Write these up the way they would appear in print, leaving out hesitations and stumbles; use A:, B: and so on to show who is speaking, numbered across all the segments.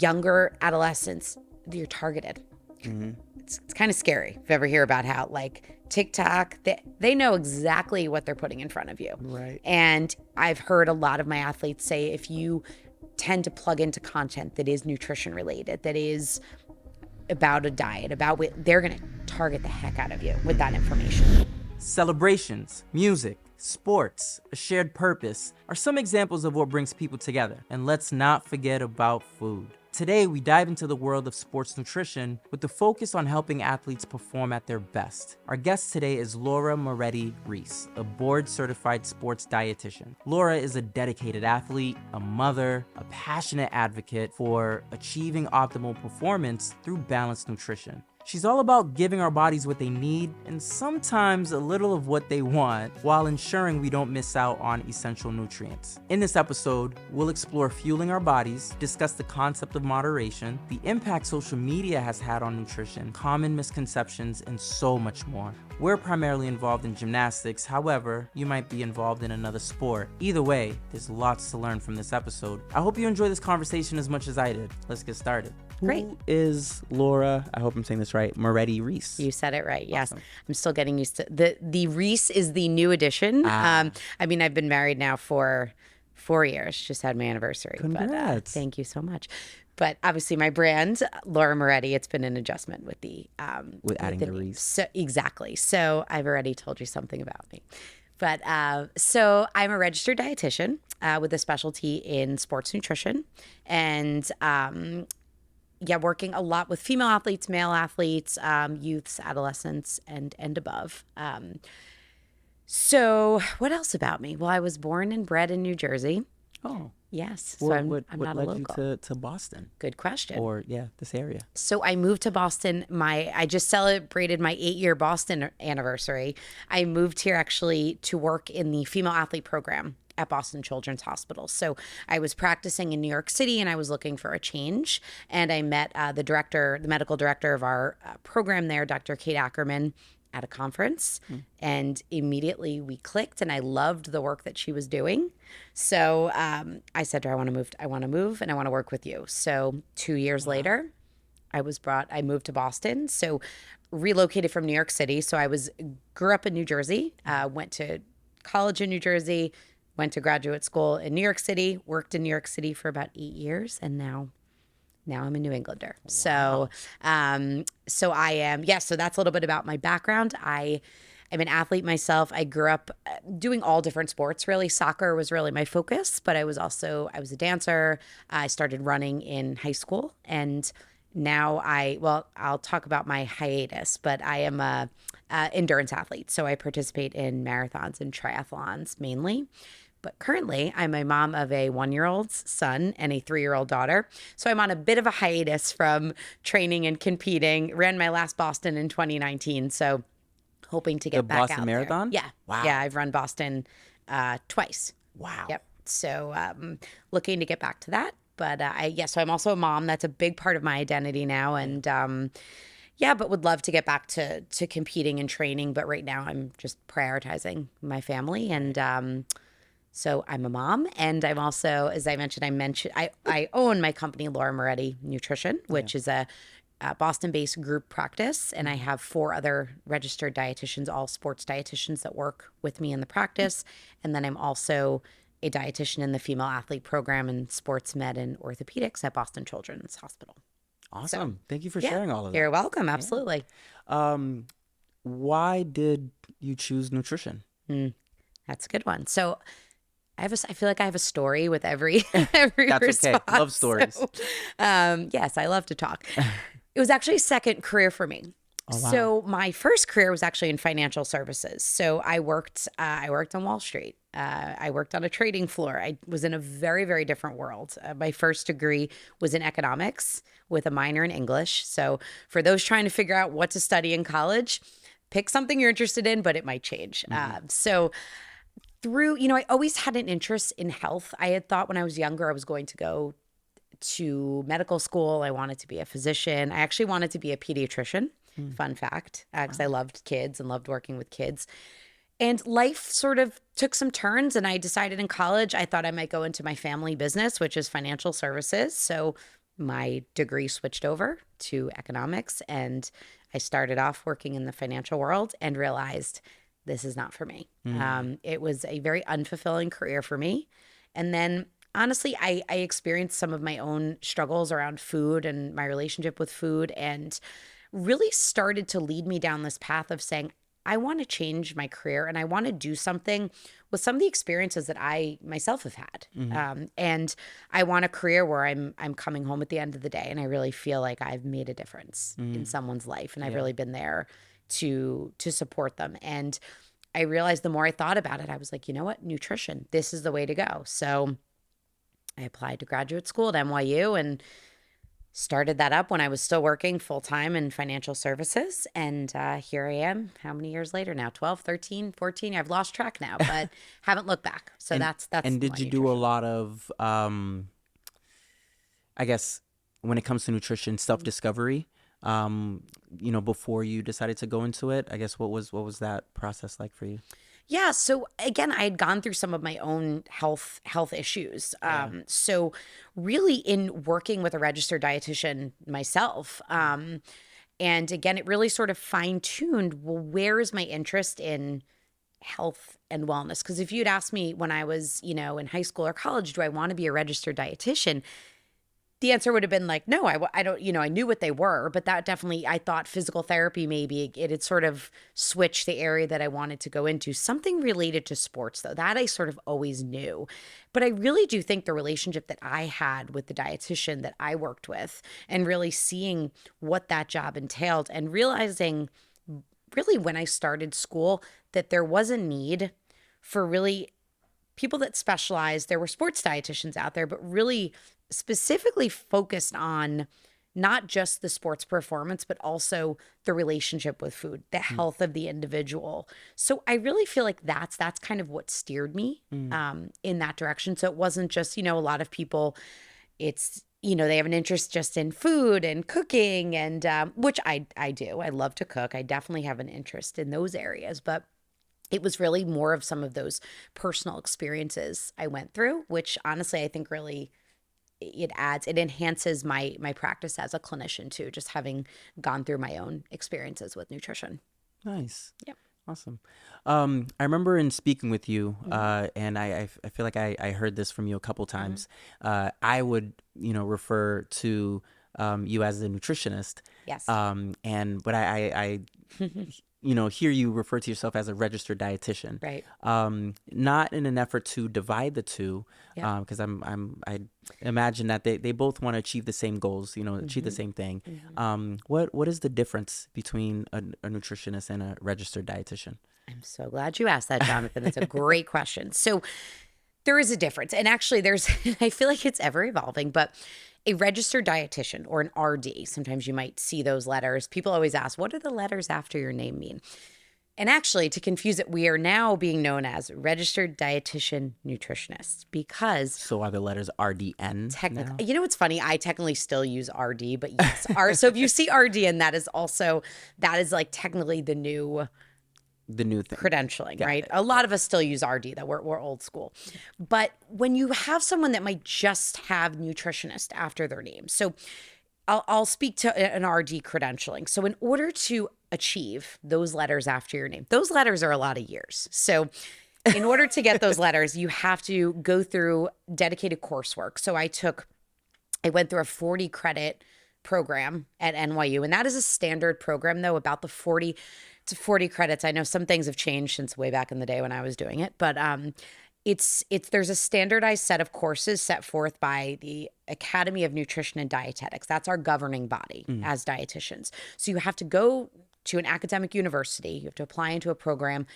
A: younger adolescents, you're targeted.
B: Mm-hmm.
A: It's kind of scary if you ever hear about how like TikTok, they know exactly what they're putting in front of you.
B: Right.
A: And I've heard a lot of my athletes say if you tend to plug into content that is nutrition related, that is about a diet, about what they're going to target the heck out of you with that information.
C: Celebrations, music, sports, a shared purpose are some examples of what brings people together. And let's not forget about food. Today, we dive into the world of sports nutrition with the focus on helping athletes perform at their best. Our guest today is Laura Moretti Reece, a board-certified sports dietitian. Laura is a dedicated athlete, a mother, a passionate advocate for achieving optimal performance through balanced nutrition. She's all about giving our bodies what they need and sometimes a little of what they want while ensuring we don't miss out on essential nutrients. In this episode, we'll explore fueling our bodies, discuss the concept of moderation, the impact social media has had on nutrition, common misconceptions, and so much more. We're primarily involved in gymnastics, however, you might be involved in another sport. Either way, there's lots to learn from this episode. I hope you enjoy this conversation as much as I did. Let's get started.
A: Great.
B: Who is Laura, I hope I'm saying this right, Moretti Reece?
A: You said it right. Yes.
B: Awesome.
A: I'm still getting used to the Reece is the new addition. I mean, I've been married now for 4 years, just had my anniversary.
B: Congrats.
A: But thank you so much. But obviously my brand, Laura Moretti, it's been an adjustment with the
B: With adding the
A: name.
B: Reece.
A: So, exactly. So I've already told you something about me. But so I'm a registered dietitian with a specialty in sports nutrition, and working a lot with female athletes, male athletes, youths, adolescents, and above. So what else about me? Well, I was born and bred in New Jersey.
B: Oh.
A: Yes. So
B: What
A: I'm not
B: led
A: a local.
B: you to Boston?
A: Good question.
B: Or, this area?
A: So I moved to Boston. I just celebrated my 8-year Boston anniversary. I moved here actually to work in the female athlete program at Boston Children's Hospital. So I was practicing in New York City and I was looking for a change. And I met the medical director of our program there, Dr. Kate Ackerman, at a conference. And immediately we clicked and I loved the work that she was doing. So I said to her, I want to move and I want to work with you. So 2 years later, I moved to Boston. So relocated from New York City. So grew up in New Jersey, went to college in New Jersey, went to graduate school in New York City, worked in New York City for about 8 years, and now I'm a New Englander. Wow. So I am, so that's a little bit about my background. I'm an athlete myself. I grew up doing all different sports, really. Soccer was really my focus, but I was a dancer. I started running in high school, and now I'll talk about my hiatus, but I am a endurance athlete. So I participate in marathons and triathlons mainly. But currently, I'm a mom of a 1-year-old son and a 3-year-old daughter. So I'm on a bit of a hiatus from training and competing. Ran my last Boston in 2019. So hoping to get back out there.
B: The Boston Marathon?
A: Yeah.
B: Wow.
A: Yeah, I've run Boston twice.
B: Wow.
A: Yep. So looking to get back to that. But so I'm also a mom. That's a big part of my identity now. And but would love to get back to competing and training. But right now I'm just prioritizing my family. And so I'm a mom, and I'm also, as I mentioned, I own my company, Laura Moretti Nutrition, which is a Boston-based group practice, and I have 4 other registered dietitians, all sports dietitians that work with me in the practice, and then I'm also a dietitian in the female athlete program in sports med and orthopedics at Boston Children's Hospital.
B: Awesome.
A: So,
B: Thank you for sharing all of that.
A: You're welcome. Absolutely.
B: Why did you choose nutrition?
A: That's a good one. So I feel like I have a story with every
B: That's
A: response.
B: okay. Love stories.
A: So, yes, I love to talk. It was actually a second career for me.
B: Oh, wow.
A: So my first career was actually in financial services. So I worked on Wall Street. I worked on a trading floor. I was in a very, very different world. My first degree was in economics with a minor in English. So for those trying to figure out what to study in college, pick something you're interested in, but it might change. I always had an interest in health. I had thought when I was younger, I was going to go to medical school. I wanted to be a physician. I actually wanted to be a pediatrician. Fun fact, because I loved kids and loved working with kids. And life sort of took some turns, and I decided in college I thought I might go into my family business, which is financial services. So my degree switched over to economics, and I started off working in the financial world and realized this is not for me. It was a very unfulfilling career for me. And then honestly, I experienced some of my own struggles around food and my relationship with food, and really started to lead me down this path of saying, I want to change my career and I want to do something with some of the experiences that I myself have had. And I want a career where I'm coming home at the end of the day and I really feel like I've made a difference in someone's life, and I've really been there to support them. And I realized the more I thought about it, I was like, you know what? Nutrition, this is the way to go. So I applied to graduate school at NYU and started that up when I was still working full-time in financial services. And here I am, how many years later now? 12, 13, 14? I've lost track now, but haven't looked back. So that's
B: And did
A: my
B: you do a
A: nutrition.
B: lot of, I guess, when it comes to nutrition, self-discovery, before you decided to go into it? I guess what was that process like for you?
A: Yeah. So again, I had gone through some of my own health issues. So really in working with a registered dietitian myself, and again, it really sort of fine-tuned, well, where is my interest in health and wellness? Because if you'd asked me when I was, in high school or college, do I want to be a registered dietitian? The answer would have been like, no, I don't, I knew what they were, but that definitely, I thought physical therapy, maybe it had sort of switched the area that I wanted to go into. Something related to sports, though, that I sort of always knew. But I really do think the relationship that I had with the dietitian that I worked with, and really seeing what that job entailed, and realizing really when I started school that there was a need for really people that specialize. There were sports dietitians out there, but really specifically focused on not just the sports performance, but also the relationship with food, the health of the individual. So I really feel like that's kind of what steered me in that direction. So it wasn't just, a lot of people, it's, they have an interest just in food and cooking, and which I do. I love to cook. I definitely have an interest in those areas, but it was really more of some of those personal experiences I went through, which honestly, I think really it enhances my practice as a clinician too, just having gone through my own experiences with nutrition.
B: Nice.
A: Yep.
B: Awesome. I remember in speaking with you, and I feel like I heard this from you a couple times. I would, refer to you as a nutritionist.
A: Yes.
B: But I hear you refer to yourself as a registered dietitian.
A: Right.
B: Not in an effort to divide the two,
A: Yeah.
B: because I imagine that they both want to achieve the same goals, achieve the same thing. What is the difference between a nutritionist and a registered dietitian?
A: I'm so glad you asked that, Jonathan. It's a great question. So there is a difference. And actually I feel like it's ever evolving, but a registered dietitian or an RD, sometimes you might see those letters. People always ask, what do the letters after your name mean? And actually, to confuse it, we are now being known as Registered Dietitian Nutritionist, because
B: So are the letters RDN?
A: technically, what's funny? I technically still use RD, but yes, so if you see RDN, that is like technically the new
B: thing.
A: Credentialing, right? A lot of us still use RD, that we're old school. But when you have someone that might just have nutritionist after their name, so I'll speak to an RD credentialing. So in order to achieve those letters after your name, those letters are a lot of years. So in order to get those letters, you have to go through dedicated coursework. So I went through a 40 credit program at NYU, and that is a standard program, though, about the 40 to 40 credits. I know some things have changed since way back in the day when I was doing it, but there's a standardized set of courses set forth by the Academy of Nutrition and Dietetics. That's our governing body as dietitians. So you have to go to an academic university, you have to apply into a program,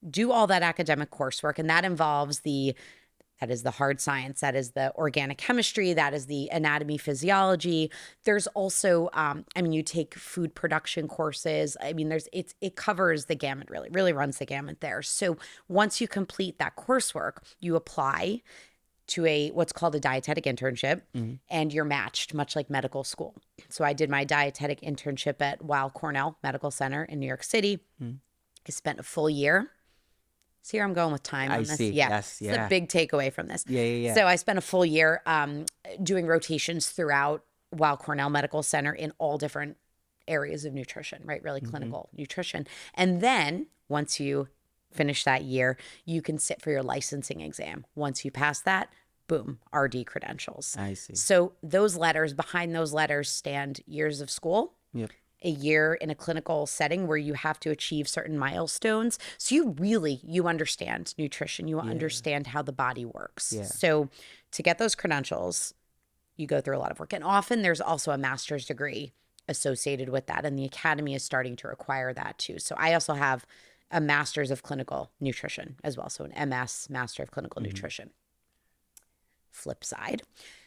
A: do all that academic coursework, and that involves that is the hard science, that is the organic chemistry, that is the anatomy, physiology. There's also, you take food production courses. It covers the gamut, really runs the gamut there. So once you complete that coursework, you apply to what's called a dietetic internship, and you're matched, much like medical school. So I did my dietetic internship at Weill Cornell Medical Center in New York City. I spent a full year. See where I'm going with time on this?
B: See.
A: Yeah.
B: Yes,
A: It's a big takeaway from this.
B: Yeah.
A: So I spent a full year doing rotations throughout Weill Cornell Medical Center in all different areas of nutrition, right? Really clinical nutrition. And then once you finish that year, you can sit for your licensing exam. Once you pass that, boom, RD credentials.
B: I see.
A: So those letters, behind those letters stand years of school.
B: Yep.
A: A year in a clinical setting where you have to achieve certain milestones. So you understand nutrition. You understand how the body works.
B: Yeah.
A: So to get those credentials, you go through a lot of work. And often there's also a master's degree associated with that. And the academy is starting to require that too. So I also have a master's of clinical nutrition as well. So an MS, Master of Clinical Nutrition. Flip side.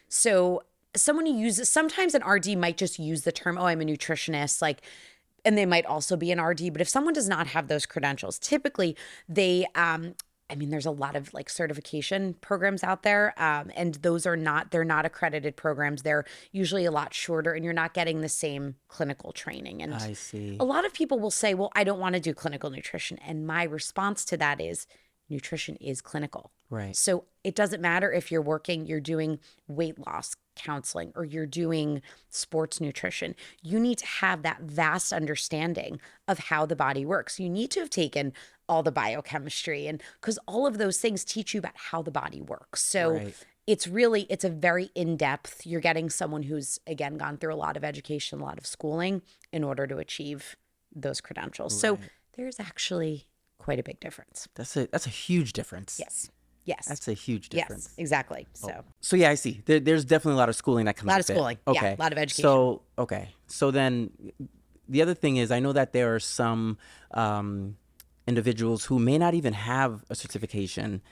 A: So someone who uses, sometimes an RD might just use the term, oh, I'm a nutritionist, like, and they might also be an RD. But if someone does not have those credentials, typically they, there's a lot of like certification programs out there. And those are not, they're not accredited programs. They're usually a lot shorter and you're not getting the same clinical training. And
B: I see.
A: a lot of people will say, well, I don't want to do clinical nutrition. And my response to that is nutrition is clinical.
B: Right.
A: So it doesn't matter if you're doing weight loss counseling or you're doing sports nutrition. You need to have that vast understanding of how the body works. You need to have taken all the biochemistry, and because all of those things teach you about how the body works. So it's a very in-depth, you're getting someone who's, again, gone through a lot of education, a lot of schooling in order to achieve those credentials. So there's actually quite a big difference.
B: That's a huge difference.
A: Yes.
B: That's a huge difference.
A: Yes, exactly.
B: So yeah, I see. There's definitely a lot of schooling that comes with it.
A: A lot of schooling.
B: Okay.
A: Yeah, a lot of education.
B: So then the other thing is, I know that there are some individuals who may not even have a certification,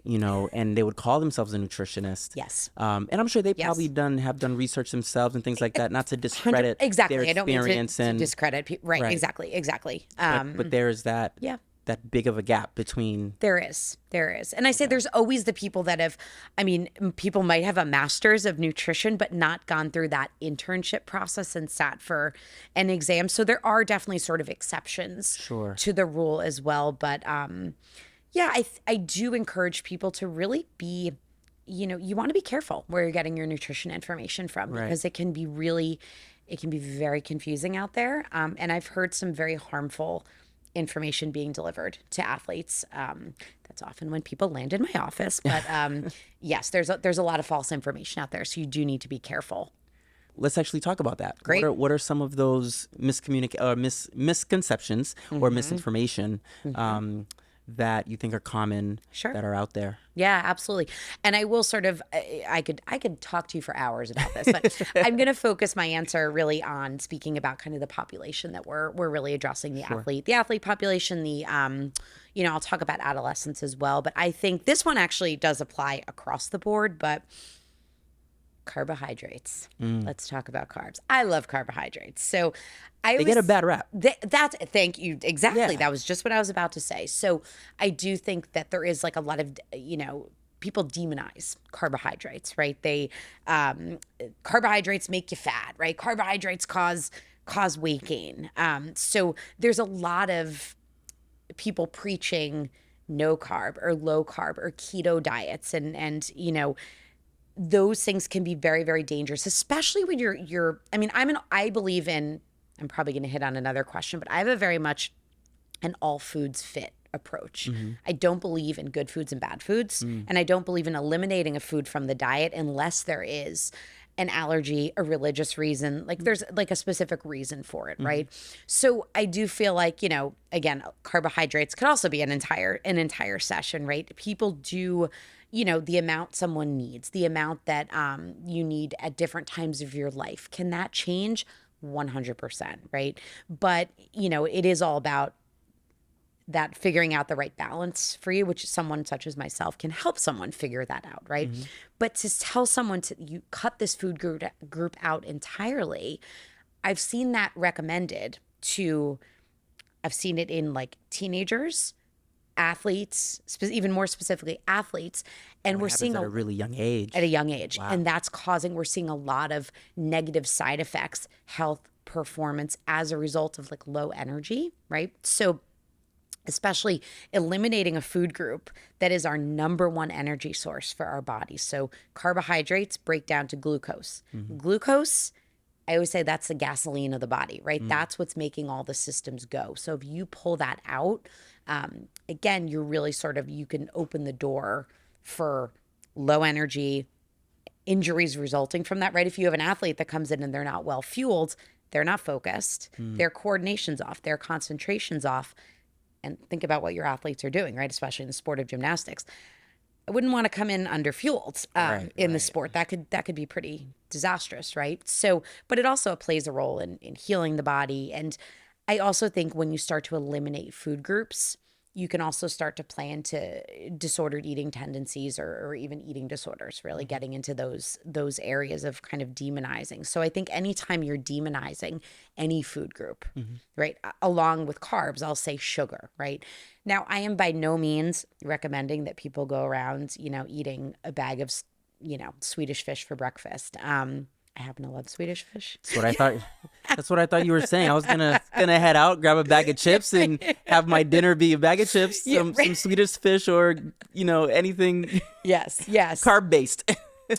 B: and they would call themselves a nutritionist.
A: Yes.
B: And I'm sure they probably have done research themselves and things like that, not to discredit their experience.
A: I don't mean to discredit people. Right. Exactly.
B: But there is that.
A: Yeah.
B: That big of a gap between.
A: There is. And I say there's always the people that have, people might have a master's of nutrition, but not gone through that internship process and sat for an exam. So there are definitely sort of exceptions to the rule as well. But I do encourage people to really be, you want to be careful where you're getting your nutrition information from, because it can be very confusing out there. And I've heard some very harmful information being delivered to athletes. That's often when people land in my office. But yes, there's a lot of false information out there. So you do need to be careful.
B: Let's actually talk about that.
A: Great.
B: What are some of those misconceptions or misinformation that you think are common that are out there?
A: Yeah, absolutely. And I will sort of, I could talk to you for hours about this, but I'm going to focus my answer really on speaking about kind of the population that we're really addressing, the athlete population, I'll talk about adolescents as well, but I think this one actually does apply across the board, but carbohydrates. Let's talk about carbs. I love carbohydrates. So they
B: get a bad rap.
A: Thank you. Exactly.
B: Yeah.
A: That was just what I was about to say. So I do think that there is like a lot of, people demonize carbohydrates, right? They, carbohydrates make you fat, right? Carbohydrates cause weight gain. So there's a lot of people preaching no carb or low carb or keto diets and those things can be very, very dangerous, especially when I believe in, I'm probably going to hit on another question, but I have a very much an all foods fit approach. I don't believe in good foods and bad foods. And I don't believe in eliminating a food from the diet unless there is an allergy, a religious reason, like there's like a specific reason for it, right? So I do feel like, again, carbohydrates could also be an entire session, right? People do, the amount someone needs, the amount that you need at different times of your life. Can that change? 100%, right? But, it is all about that figuring out the right balance for you, which someone such as myself can help someone figure that out, right? But to tell someone you cut this food group out entirely, I've seen that recommended I've seen it in like teenagers, athletes, even more specifically athletes, and we're seeing
B: at a really young age.
A: At a young age.
B: Wow.
A: And that's we're seeing a lot of negative side effects, health, performance as a result of like low energy, right? So especially eliminating a food group that is our number one energy source for our bodies. So carbohydrates break down to glucose. Glucose, I always say that's the gasoline of the body, right? That's what's making all the systems go. So if you pull that out, again, you're really you can open the door for low energy, injuries resulting from that, right? If you have an athlete that comes in and they're not well fueled, they're not focused, their coordination's off, their concentration's off. And think about what your athletes are doing, right? Especially in the sport of gymnastics. I wouldn't want to come in underfueled in the sport. That could be pretty disastrous, right? So, but it also plays a role in healing the body. And I also think when you start to eliminate food groups, you can also start to play into disordered eating tendencies or even eating disorders, really getting into those areas of kind of demonizing. So I think anytime you're demonizing any food group, right, along with carbs, I'll say sugar, right? Now, I am by no means recommending that people go around, eating a bag of, Swedish fish for breakfast. I happen to love Swedish fish.
B: That's what I thought. That's what I thought you were saying. I was gonna head out, grab a bag of chips, and have my dinner be a bag of chips, some Swedish fish, or anything.
A: Yes,
B: carb based.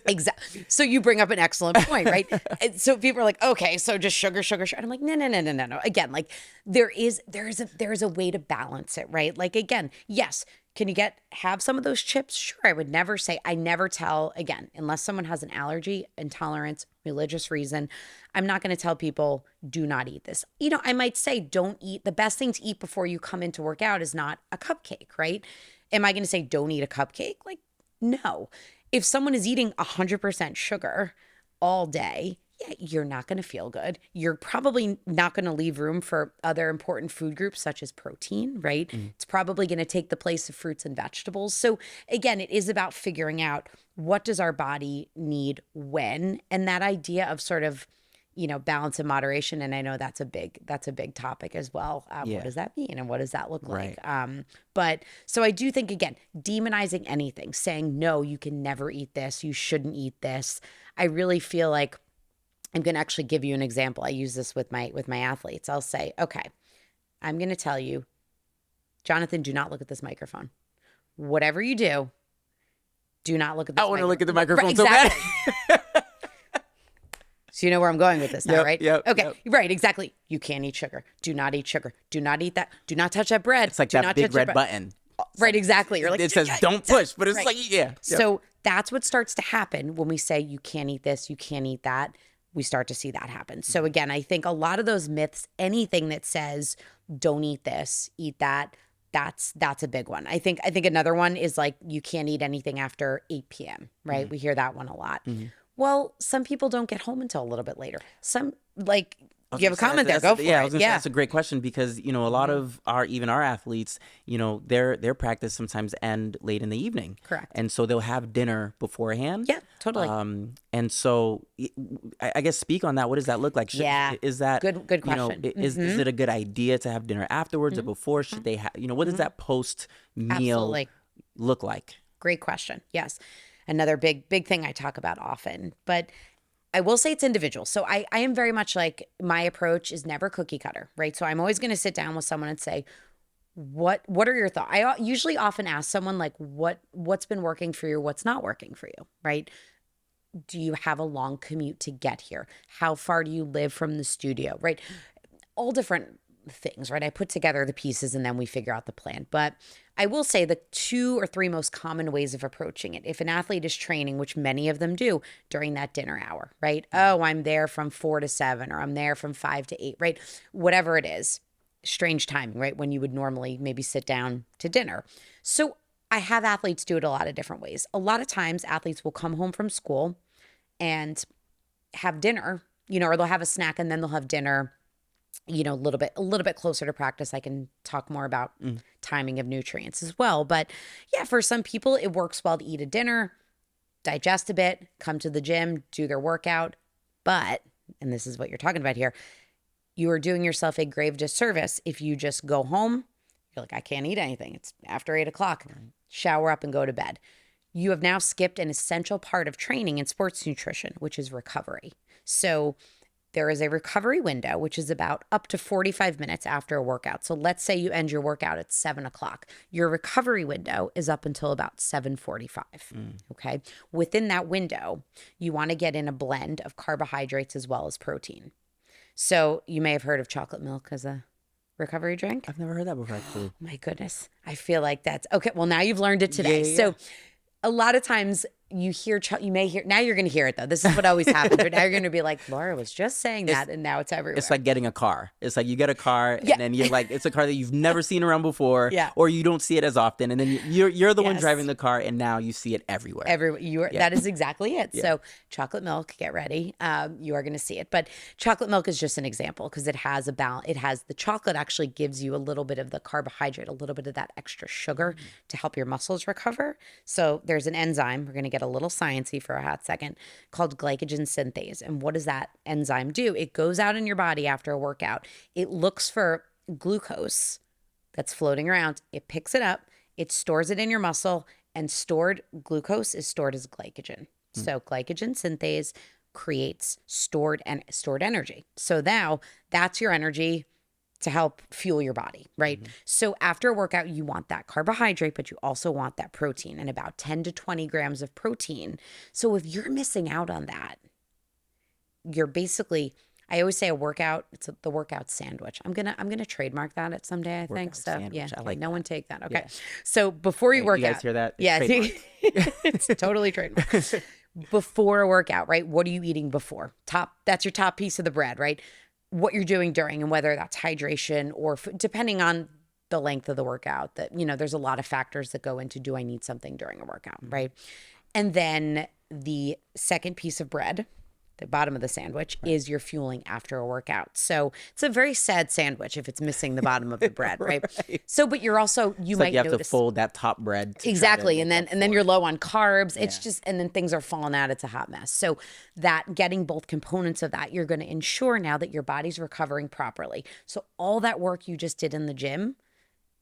A: Exactly. So you bring up an excellent point, right? And so people are like, okay, so just sugar. And I'm like, no. Again, like there is a way to balance it, right? Like again, yes. Can you have some of those chips? Sure. I never tell, again, unless someone has an allergy, intolerance, religious reason, I'm not going to tell people, do not eat this. I might say, don't eat. The best thing to eat before you come in to work out is not a cupcake, right? Am I going to say, don't eat a cupcake? Like, no. If someone is eating 100% sugar all day, yeah, you're not going to feel good. You're probably not going to leave room for other important food groups such as protein, right? It's probably going to take the place of fruits and vegetables. So again, it is about figuring out what does our body need when, and that idea of sort of, balance and moderation. And I know that's a big topic as well. What does that mean? And what does that look like? But so I do think, again, demonizing anything, saying, no, you can never eat this. You shouldn't eat this. I really feel like I'm going to actually give you an example. I use this with my athletes. I'll say, okay, I'm going to tell you, Jonathan, do not look at this microphone. Whatever you do not look at this microphone.
B: I want to look at the microphone
A: right,
B: so
A: exactly.
B: bad.
A: So you know where I'm going with this now, right?
B: Yep.
A: Okay, right, exactly. You can't eat sugar. Do not eat sugar. Do not eat that. Do not touch that bread.
B: It's like that big red button.
A: Right, exactly. You're like,
B: it says don't push, but it's like, yeah.
A: So that's what starts to happen when we say you can't eat this, you can't eat that. We start to see that happen. So again, I think a lot of those myths, anything that says don't eat this, eat that, that's a big one. I think another one is like you can't eat anything after 8 p.m., right? We hear that one a lot. Well, some people don't get home until a little bit later. Some you have a comment there, go for it.
B: Yeah, I was gonna say that's a great question because a lot of our athletes, their practice sometimes end late in the evening.
A: Correct.
B: And so they'll have dinner beforehand.
A: Yeah, totally.
B: And so I guess speak on that. What does that look like? Is that
A: good question?
B: Is it a good idea to have dinner afterwards or before? Should they have what does that post meal look like?
A: Great question. Yes. Another big thing I talk about often, but I will say it's individual. So I am very much like, my approach is never cookie cutter, right? So I'm always going to sit down with someone and say, what are your thoughts? I usually often ask someone like, what's been working for you? What's not working for you, right? Do you have a long commute to get here? How far do you live from the studio, right? All different things, right? I put together the pieces and then we figure out the plan. But I will say the 2 or 3 most common ways of approaching it. If an athlete is training, which many of them do during that dinner hour, right? Oh, I'm there from 4 to 7, or I'm there from 5 to 8, right? Whatever it is, strange timing, right? When you would normally maybe sit down to dinner. So I have athletes do it a lot of different ways. A lot of times athletes will come home from school and have dinner, or they'll have a snack and then they'll have dinner, a little bit closer to practice. I can talk more about timing of nutrients as well. But yeah, for some people, it works well to eat a dinner, digest a bit, come to the gym, do their workout. But, and this is what you're talking about here, you are doing yourself a grave disservice if you just go home, you're like, I can't eat anything. It's after 8 o'clock, shower up and go to bed. You have now skipped an essential part of training in sports nutrition, which is recovery. So there is a recovery window, which is about up to 45 minutes after a workout. So let's say you end your workout at 7 o'clock. Your recovery window is up until about 7:45. Okay. Within that window, you want to get in a blend of carbohydrates as well as protein. So you may have heard of chocolate milk as a recovery drink.
B: I've never heard that before, actually.
A: Oh, my goodness. I feel like that's okay. Well, now you've learned it today.
B: Yeah.
A: So a lot of times you hear, you may hear, now you're going to hear it though. This is what always happens. But now you're going to be like, Laura was just saying that, and now it's everywhere.
B: It's like getting a car. It's like you get a car,
A: Yeah.
B: and then you're like, it's a car that you've never seen around before,
A: Yeah.
B: or you don't see it as often, and then you're the one
A: Yes.
B: driving the car, and now you see it everywhere.
A: That is exactly it. So chocolate milk, get ready. You are going to see it. But chocolate milk is just an example because it has a balance. It has the chocolate actually gives you a little bit of the carbohydrate, a little bit of that extra sugar to help your muscles recover. So there's an enzyme. We're going to get a little sciencey for a hot second, called glycogen synthase. And what does that enzyme do? It goes out in your body after a workout. It looks for glucose that's floating around. It picks it up. It stores it in your muscle, and stored glucose is stored as glycogen. So glycogen synthase creates stored energy. So now that's your energy to help fuel your body, right? So after a workout, you want that carbohydrate, but you also want that protein, and about 10 to 20 grams of protein. So if you're missing out on that, you're basically, I always say a workout, it's the workout sandwich. I'm gonna trademark that at someday, I think.
B: Workout
A: So
B: sandwich.
A: yeah,
B: I like
A: no
B: that.
A: one take that. Okay.
B: Yeah.
A: So before you work
B: You guys
A: out,
B: hear that? It's
A: yeah,
B: trademarked.
A: it's totally trademarked. Before a workout, right? What are you eating before? That's your top piece of the bread, right? What you're doing during, and whether that's hydration or depending on the length of the workout, that, there's a lot of factors that go into, do I need something during a workout, right? And then the second piece of bread, the bottom of the sandwich, is your fueling after a workout. So it's a very sad sandwich if it's missing the bottom of the bread, right? So, but you're also, you
B: It's
A: might
B: like you have
A: notice
B: to fold that top bread. To try to
A: exactly,
B: make
A: and
B: up
A: then
B: for
A: you're
B: it.
A: low on carbs. It's
B: Yeah.
A: just, and then things are falling out. It's a hot mess. So that getting both components of that, you're going to ensure now that your body's recovering properly. So all that work you just did in the gym,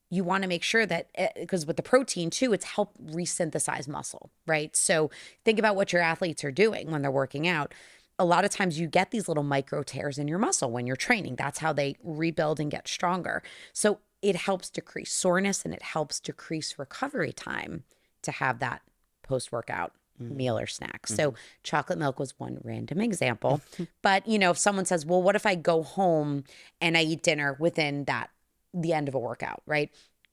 A: you want to make sure that, because with the protein too, it's helped resynthesize muscle, right? So think about what your athletes are doing when they're working out. A lot of times you get these little micro tears in your muscle when you're training. That's how they rebuild and get stronger. So it helps decrease soreness, and it helps decrease recovery time to have that post-workout meal or snack. So chocolate milk was one random example. But, if someone says, well, what if I go home and I eat dinner within the end of a workout, right?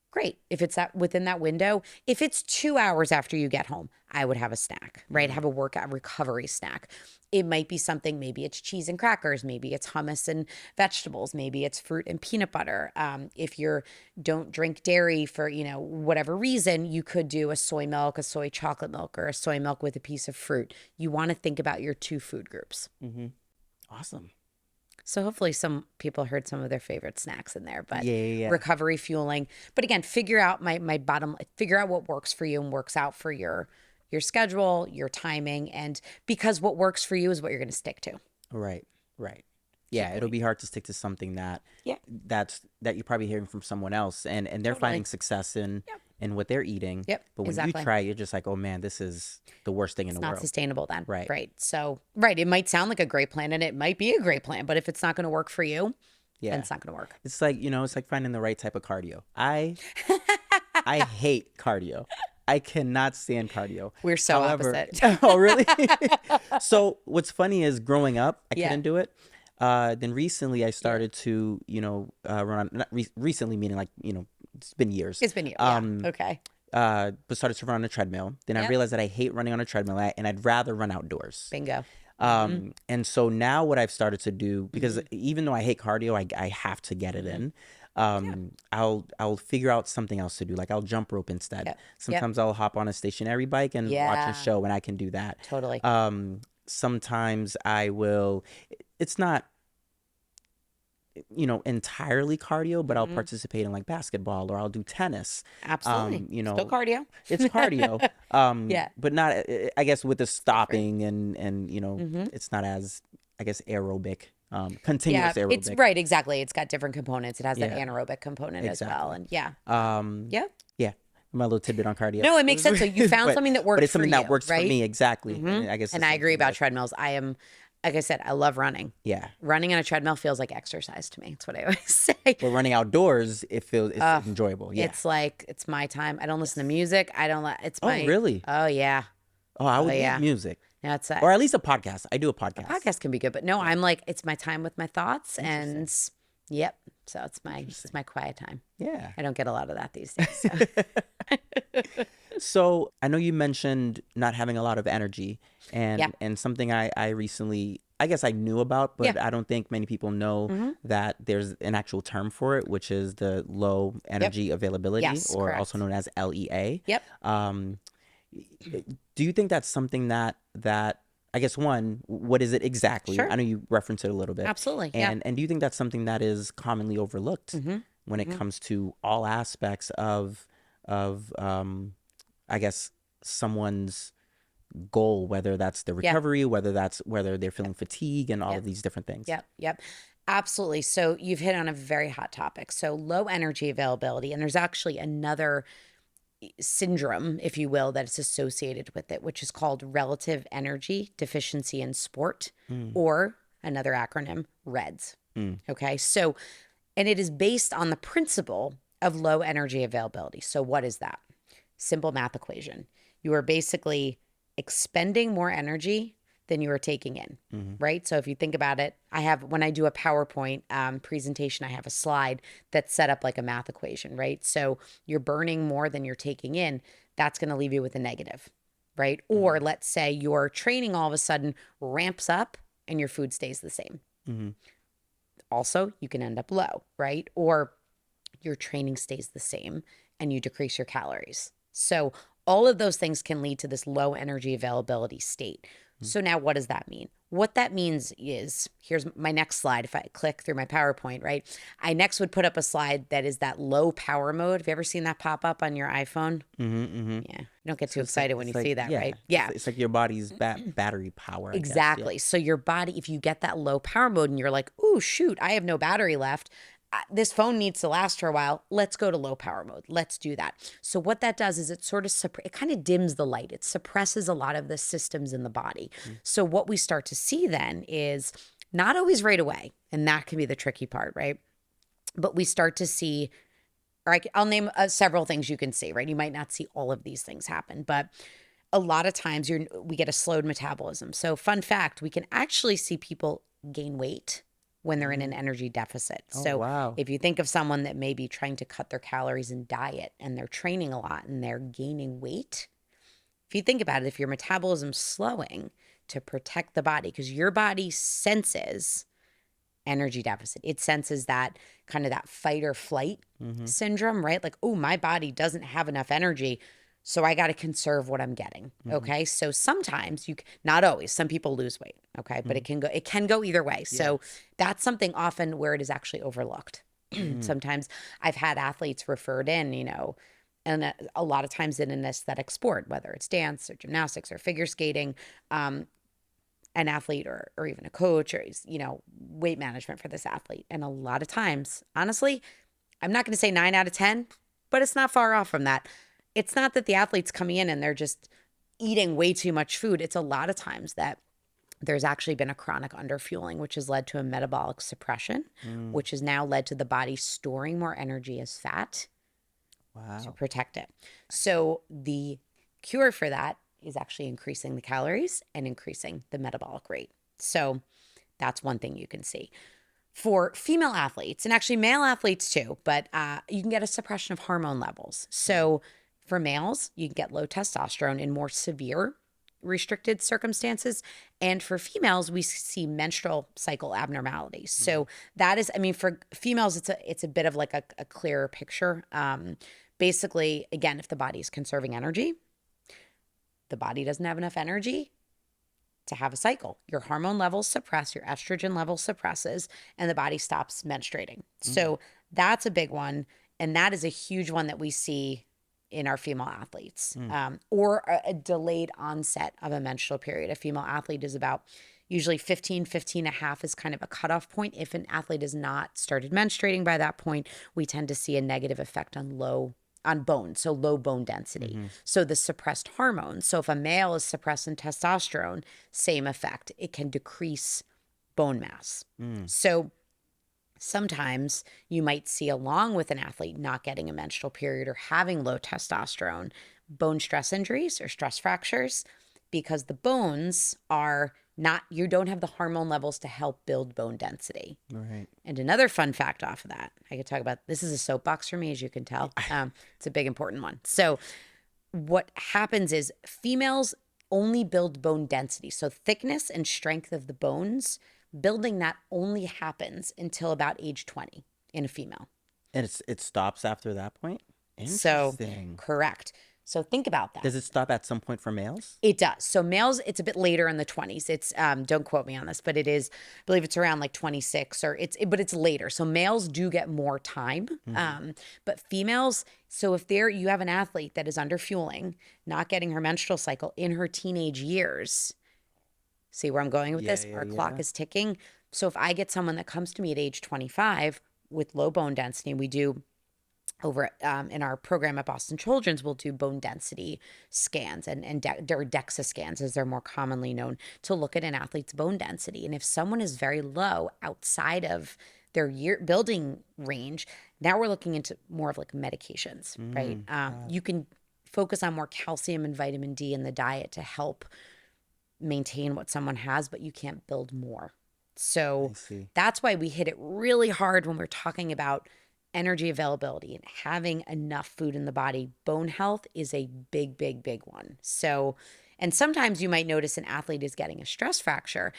A: Great. If it's within that window, if it's 2 hours after you get home, I would have a snack, right? Have a workout recovery snack. It might be something, maybe it's cheese and crackers, maybe it's hummus and vegetables, maybe it's fruit and peanut butter. If you don't drink dairy for, whatever reason, you could do a soy milk, a soy chocolate milk, or a soy milk with a piece of fruit. You want to think about your two food groups.
B: Awesome.
A: So hopefully some people heard some of their favorite snacks in there, but
B: Yeah.
A: recovery fueling. But again, figure out figure out what works for you and works out for your schedule, your timing, and because what works for you is what you're going to stick to.
B: Right. Yeah, it'll be hard to stick to something that you're probably hearing from someone else, and they're finding success in what they're eating.
A: Yep,
B: But when
A: exactly.
B: you try, you're just like, oh man, this is the worst thing in
A: It's
B: the
A: not
B: world.
A: sustainable then.
B: Right.
A: So, it might sound like a great plan, and it might be a great plan, but if it's not going to work for you, then it's not going to work.
B: It's like, it's like finding the right type of cardio. I hate cardio. I cannot stand cardio.
A: We're so opposite.
B: Oh, really? So what's funny is growing up, I
A: Yeah.
B: couldn't do it. Then recently I started to, run, not recently, meaning like, it's been years.
A: It's been you. Okay.
B: But started to run on a treadmill. Then I
A: Yep.
B: realized that I hate running on a treadmill, and I'd rather run outdoors.
A: Bingo.
B: And so now what I've started to do, because even though I hate cardio, I have to get it in. I'll figure out something else to do. Like I'll jump rope instead.
A: Yep.
B: Sometimes I'll hop on a stationary bike and watch
A: Yeah.
B: a show, and I can do that.
A: Totally.
B: Sometimes I will. It's not, entirely cardio, but I'll participate in like basketball, or I'll do tennis.
A: Absolutely. Still cardio.
B: It's cardio.
A: Yeah.
B: But not, I guess, with the stopping and it's not as, I guess, aerobic, continuous aerobic.
A: It's right. Exactly. It's got different components. It has that
B: Yeah.
A: anaerobic component as well.
B: Exactly.
A: And yeah.
B: My little tidbit on cardio.
A: No, it makes sense. So you found something that works
B: but it's something
A: for
B: that
A: you,
B: works
A: right?
B: for me. Exactly. And I guess
A: And
B: it's
A: I agree
B: something
A: about
B: that-
A: treadmills. like I said, I love running.
B: Yeah.
A: Running on a treadmill feels like exercise to me. That's what I always say.
B: But running outdoors, it's enjoyable. Yeah.
A: It's like, it's my time. I don't listen to music. I don't it's
B: Oh,
A: my
B: really?
A: Oh yeah.
B: Oh, I would
A: yeah.
B: love music.
A: Yeah, it's
B: Or at least a podcast. I do a podcast.
A: podcast can be good, but no, I'm like, it's my time with my thoughts, and yep. So it's my quiet time.
B: Yeah.
A: I don't get a lot of that these days. So.
B: So I know you mentioned not having a lot of energy, and
A: Yeah.
B: and something I recently, I guess I knew about, but I don't think many people know that there's an actual term for it, which is the low energy availability,
A: Yes,
B: or
A: correct.
B: also known as LEA.
A: Yep.
B: Do you think that's something that I guess, one, what is it exactly?
A: Sure.
B: I know you referenced it a little bit.
A: Absolutely, yeah.
B: And do you think that's something that is commonly overlooked when it comes to all aspects of I guess someone's goal, whether that's the recovery, whether they're feeling fatigue and all of these different things?
A: Yep. Absolutely. So you've hit on a very hot topic. So low energy availability, and there's actually another syndrome, if you will, that's associated with it, which is called relative energy deficiency in sport, or another acronym, REDS. Okay. So, and it is based on the principle of low energy availability. So what is that? Simple math equation. You are basically expending more energy than you are taking in, right? So if you think about it, when I do a PowerPoint presentation, I have a slide that's set up like a math equation, right? So you're burning more than you're taking in. That's going to leave you with a negative, right? Or let's say your training all of a sudden ramps up and your food stays the same. Also, you can end up low, right? Or your training stays the same and you decrease your calories. So all of those things can lead to this low energy availability state. So now what does that mean? What that means is, here's my next slide. If I click through my PowerPoint, right? I next would put up a slide that is that low power mode. Have you ever seen that pop up on your iPhone? Yeah. You don't get too excited when you see that, right? Yeah.
B: It's like your body's battery power. I guess.
A: Exactly. So your body, if you get that low power mode and you're like, oh, shoot, I have no battery left. This phone needs to last for a while. Let's go to low power mode. Let's do that. So what that does is it sort of it kind of dims the light. It suppresses a lot of the systems in the body. So what we start to see then is not always right away, and that can be the tricky part, right? But we start to see, or I'll name several things you can see, right? You might not see all of these things happen, but a lot of times we get a slowed metabolism. So fun fact, we can actually see people gain weight when they're in an energy deficit. So
B: wow.
A: If you think of someone that may be trying to cut their calories and diet and they're training a lot and they're gaining weight, if you think about it, if your metabolism's slowing to protect the body, because your body senses energy deficit. It senses that kind of that fight or flight syndrome, right? Like, oh, my body doesn't have enough energy, so I got to conserve what I'm getting. Okay. So sometimes not always, some people lose weight. Okay. But it can go either way. Yeah. So that's something often where it is actually overlooked. Sometimes I've had athletes referred in, and a lot of times in an aesthetic sport, whether it's dance or gymnastics or figure skating, an athlete or even a coach or, weight management for this athlete. And a lot of times, honestly, I'm not going to say 9 out of 10, but it's not far off from that. It's not that the athlete's coming in and they're just eating way too much food. It's a lot of times that there's actually been a chronic underfueling, which has led to a metabolic suppression, which has now led to the body storing more energy as fat to protect it. So the cure for that is actually increasing the calories and increasing the metabolic rate. So that's one thing you can see. For female athletes, and actually male athletes too, but you can get a suppression of hormone levels. So for males, you can get low testosterone in more severe restricted circumstances. And for females, we see menstrual cycle abnormalities. So that is, for females, it's a bit of like a clearer picture. Basically, again, if the body is conserving energy, the body doesn't have enough energy to have a cycle. Your hormone levels suppress, your estrogen level suppresses, and the body stops menstruating. So that's a big one. And that is a huge one that we see in our female athletes, or a delayed onset of a menstrual period. A female athlete is about usually 15 and a half is kind of a cutoff point. If an athlete has not started menstruating by that point, we tend to see a negative effect on low bone, so low bone density. So the suppressed hormones. So if a male is suppressed in testosterone, same effect. It can decrease bone mass. So sometimes you might see, along with an athlete not getting a menstrual period or having low testosterone, bone stress injuries or stress fractures, because the bones are not, you don't have the hormone levels to help build bone density.
B: Right.
A: And another fun fact off of that, I could talk about, this is a soapbox for me, as you can tell. It's a big, important one. So what happens is females only build bone density. So thickness and strength of the bones, building that only happens until about age 20 in a female.
B: And it stops after that point?
A: So,
B: Interesting.
A: correct. So think about that.
B: Does it stop at some point for males?
A: It does. So males, it's a bit later in the 20s. It's don't quote me on this, but it is, I believe it's around like 26 but it's later. So males do get more time. But females, so if you have an athlete that is under fueling, not getting her menstrual cycle in her teenage years, see where I'm going with this? Our clock is ticking. So if I get someone that comes to me at age 25 with low bone density, we do over in our program at Boston Children's, we'll do bone density scans or DEXA scans, as they're more commonly known, to look at an athlete's bone density. And if someone is very low outside of their building range, now we're looking into more of like medications, right? You can focus on more calcium and vitamin D in the diet to help maintain what someone has, but you can't build more. So that's why we hit it really hard when we're talking about energy availability and having enough food in the body. Bone health is a big, big, big one. So, and sometimes you might notice an athlete is getting a stress fracture,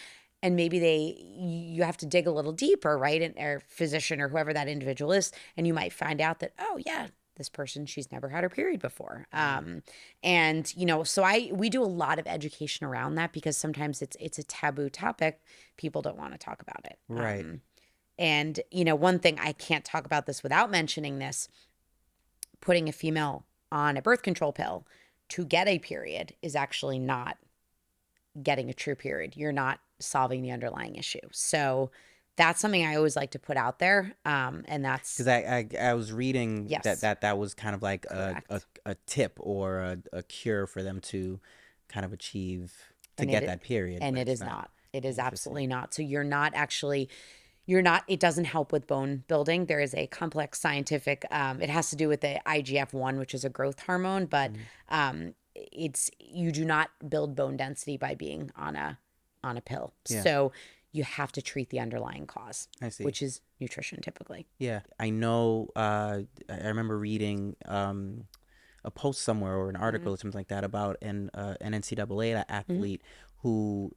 A: and maybe you have to dig a little deeper, right? And or physician or whoever that individual is, and you might find out that, oh yeah, this person, she's never had her period before. And so we do a lot of education around that, because sometimes it's a taboo topic. People don't want to talk about it.
B: Right.
A: And, one thing, I can't talk about this without mentioning this, putting a female on a birth control pill to get a period is actually not getting a true period. You're not solving the underlying issue. So that's something I always like to put out there. And that's
B: because I was reading
A: Yes.
B: that was kind of like a tip or a cure for them to kind of achieve to get that period.
A: And
B: but
A: it
B: it's
A: is not. It is absolutely not. So it doesn't help with bone building. There is a complex scientific, it has to do with the IGF-1, which is a growth hormone, but you do not build bone density by being on a pill.
B: Yeah.
A: So you have to treat the underlying cause,
B: I see.
A: which is nutrition typically.
B: Yeah, I know. I remember reading a post somewhere or an article or something like that about an NCAA athlete who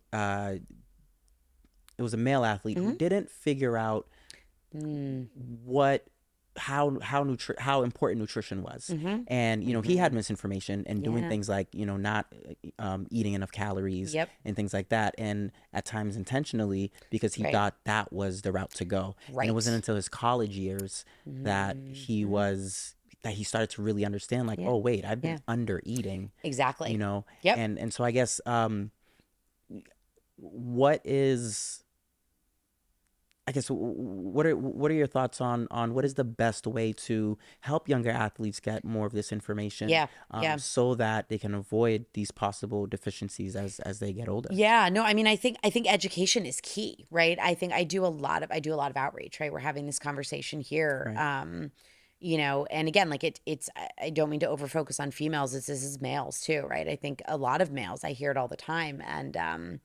B: it was a male athlete who didn't figure out how important nutrition was. And he had misinformation and doing things like not eating enough calories and things like that, and at times intentionally, because he thought that was the route to go. And it wasn't until his college years that he started to really understand, like, oh wait, I've been under eating.
A: Exactly.
B: And so I guess what are your thoughts on what is the best way to help younger athletes get more of this information so that they can avoid these possible deficiencies as they get older?
A: Yeah, no, I mean, I think education is key, right? I think I do a lot of outreach, right? We're having this conversation here.
B: Right.
A: And again, like it's, I don't mean to overfocus on females. This is males too, right? I think a lot of males, I hear it all the time. And,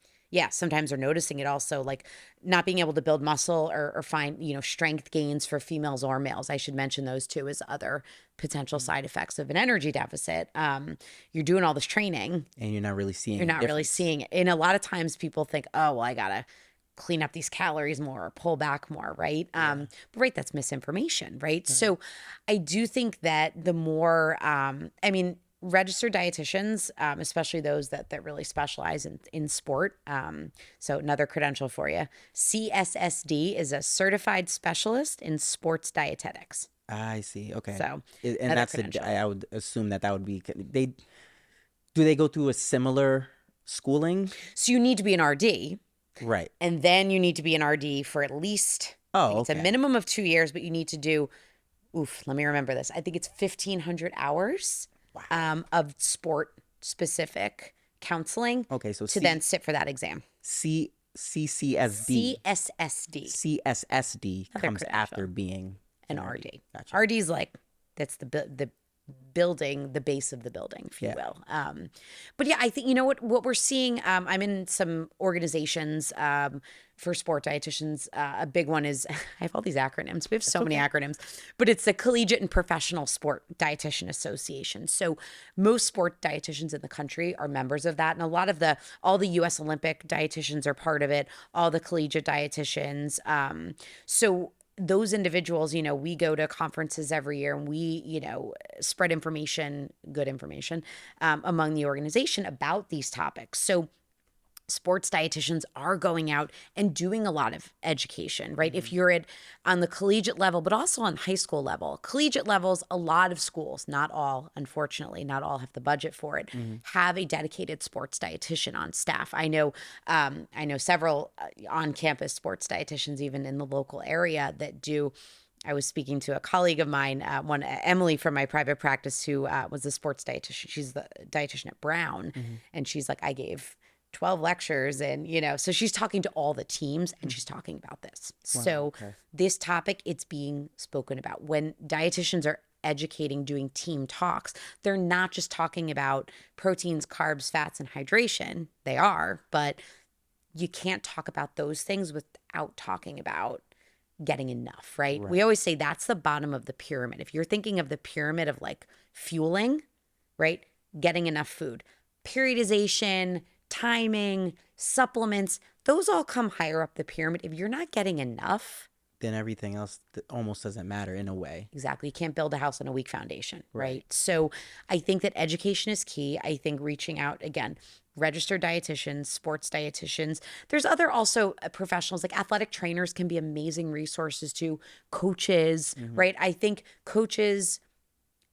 A: sometimes they're noticing it also, like not being able to build muscle or find, strength gains for females or males. I should mention those two as other potential side effects of an energy deficit. You're doing all this training
B: and you're not really seeing
A: it. And a lot of times people think, oh, well, I got to clean up these calories more or pull back more, right? But that's misinformation, right? So I do think that the more, registered dietitians, especially those that really specialize in sport. So another credential for you, CSSD is a certified specialist in sports dietetics.
B: I see. Okay.
A: So
B: and that's I would assume that would be do they go through a similar schooling?
A: So you need to be an RD.
B: Right.
A: And then you need to be an RD for at least, it's a minimum of 2 years, but you need to do let me remember this. I think it's 1,500 hours of sport specific counseling.
B: Okay, so
A: to then sit for that exam.
B: CCSD.
A: CSSD.
B: CSSD
A: Another
B: comes
A: credential.
B: after being
A: An RD.
B: Gotcha.
A: RD is like, that's the building, the base of the building, if you
B: Yeah.
A: will. But yeah, I think, you know what we're seeing, I'm in some organizations for sport dietitians. A big one is, I have all these acronyms. We have so many acronyms, but it's the Collegiate and Professional Sport Dietitian Association. So most sport dietitians in the country are members of that. And a lot of all the US Olympic dietitians are part of it, all the collegiate dietitians. So those individuals, we go to conferences every year and we, spread information, good information, among the organization about these topics. So sports dietitians are going out and doing a lot of education, right? If you're on the collegiate level, but also on high school level. Collegiate levels, a lot of schools, not all, unfortunately, not all have the budget for it, have a dedicated sports dietitian on staff. I know several on-campus sports dietitians, even in the local area, that do. I was speaking to a colleague of mine, Emily from my private practice, who was a sports dietitian. She's the dietitian at Brown, and she's like, I gave 12 lectures and, so she's talking to all the teams and she's talking about this.
B: Wow,
A: so
B: okay.
A: This topic, it's being spoken about. When dietitians are educating, doing team talks, they're not just talking about proteins, carbs, fats, and hydration. They are, but you can't talk about those things without talking about getting enough, right? We always say that's the bottom of the pyramid. If you're thinking of the pyramid of like fueling, right? Getting enough food, periodization, timing, supplements, those all come higher up the pyramid. If you're not getting enough,
B: then everything else almost doesn't matter in a way.
A: Exactly. You can't build a house on a weak foundation, right? So I think that education is key. I think reaching out, again, registered dietitians, sports dietitians. There's other also professionals like athletic trainers can be amazing resources too. Coaches, right? I think coaches,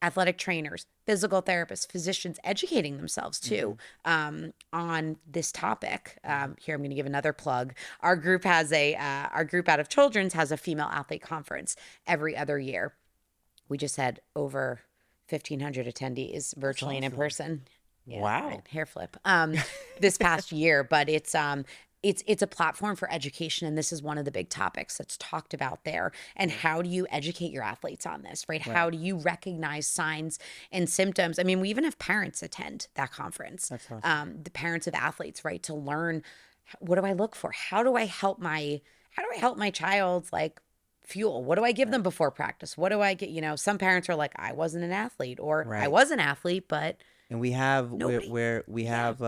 A: athletic trainers, physical therapists, physicians educating themselves too on this topic. Here, I'm going to give another plug. Our group has our group out of Children's has a female athlete conference every other year. We just had over 1,500 attendees virtually and in person. Yeah,
B: Wow.
A: right, hair flip. This past year, but it's a platform for education, and this is one of the big topics that's talked about there. And how do you educate your athletes on this, right? How do you recognize signs and symptoms? I mean, we even have parents attend that conference.
B: That's awesome.
A: The parents of athletes, right, to learn, what do I look for? How do I help my child's like fuel? What do I give them before practice? What do I get? Some parents are like, I wasn't an athlete, or I was an athlete, but
B: and we have
A: nobody.
B: where we have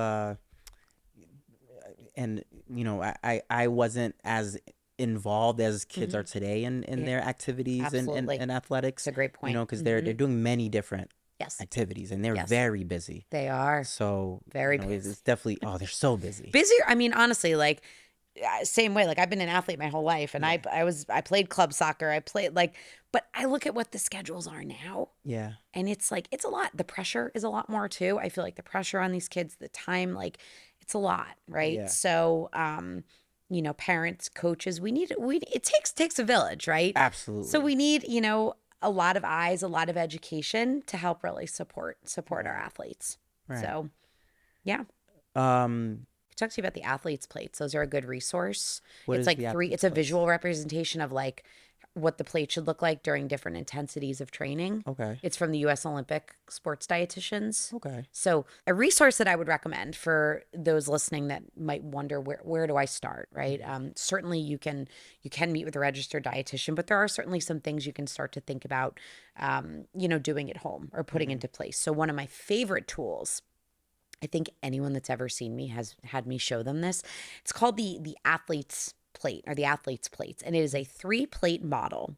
B: and I wasn't as involved as kids are today in their activities and athletics.
A: It's a great point.
B: Because they're doing many different
A: Yes.
B: activities and they're very busy.
A: They are.
B: So
A: Very
B: it's definitely they're so busy.
A: Busier. I mean, honestly, like same way. Like I've been an athlete my whole life, and I played club soccer. I played but I look at what the schedules are now.
B: Yeah.
A: And it's like, it's a lot. The pressure is a lot more too. I feel like the pressure on these kids, the time, like it's a lot, right?
B: Yeah.
A: So, parents, coaches, it takes a village, right?
B: Absolutely.
A: So we need, a lot of eyes, a lot of education to help really support our athletes.
B: Right.
A: So, yeah. I talked to you about the athletes plates. Those are a good resource. It's like it's a visual representation of like what the plate should look like during different intensities of training.
B: Okay.
A: It's from the US Olympic sports dietitians.
B: Okay.
A: So a resource that I would recommend for those listening that might wonder where do I start, right? Certainly you can meet with a registered dietitian, but there are certainly some things you can start to think about, doing at home or putting into place. So one of my favorite tools, I think anyone that's ever seen me has had me show them this. It's called the athlete's plate or the athlete's plates. And it is a 3-plate model.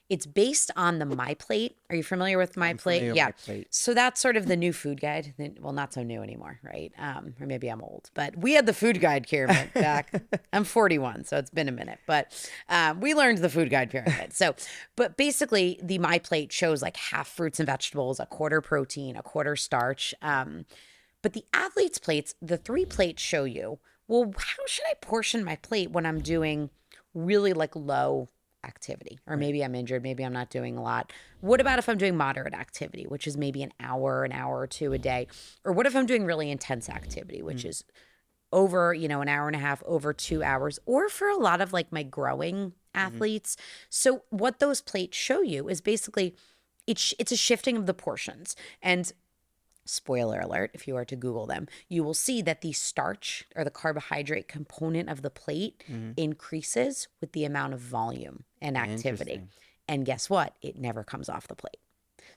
A: It's based on the My Plate. Are you familiar with My Plate? Yeah. So that's sort of the new food guide. Well, not so new anymore, right? Or maybe I'm old, but we had the food guide pyramid back. I'm 41, so it's been a minute, but we learned the food guide pyramid. So, but basically the My Plate shows like half fruits and vegetables, a quarter protein, a quarter starch. But the athlete's plates, the 3 plates show you, well, how should I portion my plate when I'm doing really like low activity, or maybe I'm injured, maybe I'm not doing a lot. What about if I'm doing moderate activity, which is maybe an hour or two a day? Or what if I'm doing really intense activity, which is over, an hour and a half, over 2 hours, or for a lot of like my growing athletes. So what those plates show you is basically it's a shifting of the portions. And spoiler alert, if you were to Google them, you will see that the starch or the carbohydrate component of the plate increases with the amount of volume and activity. And guess what? It never comes off the plate.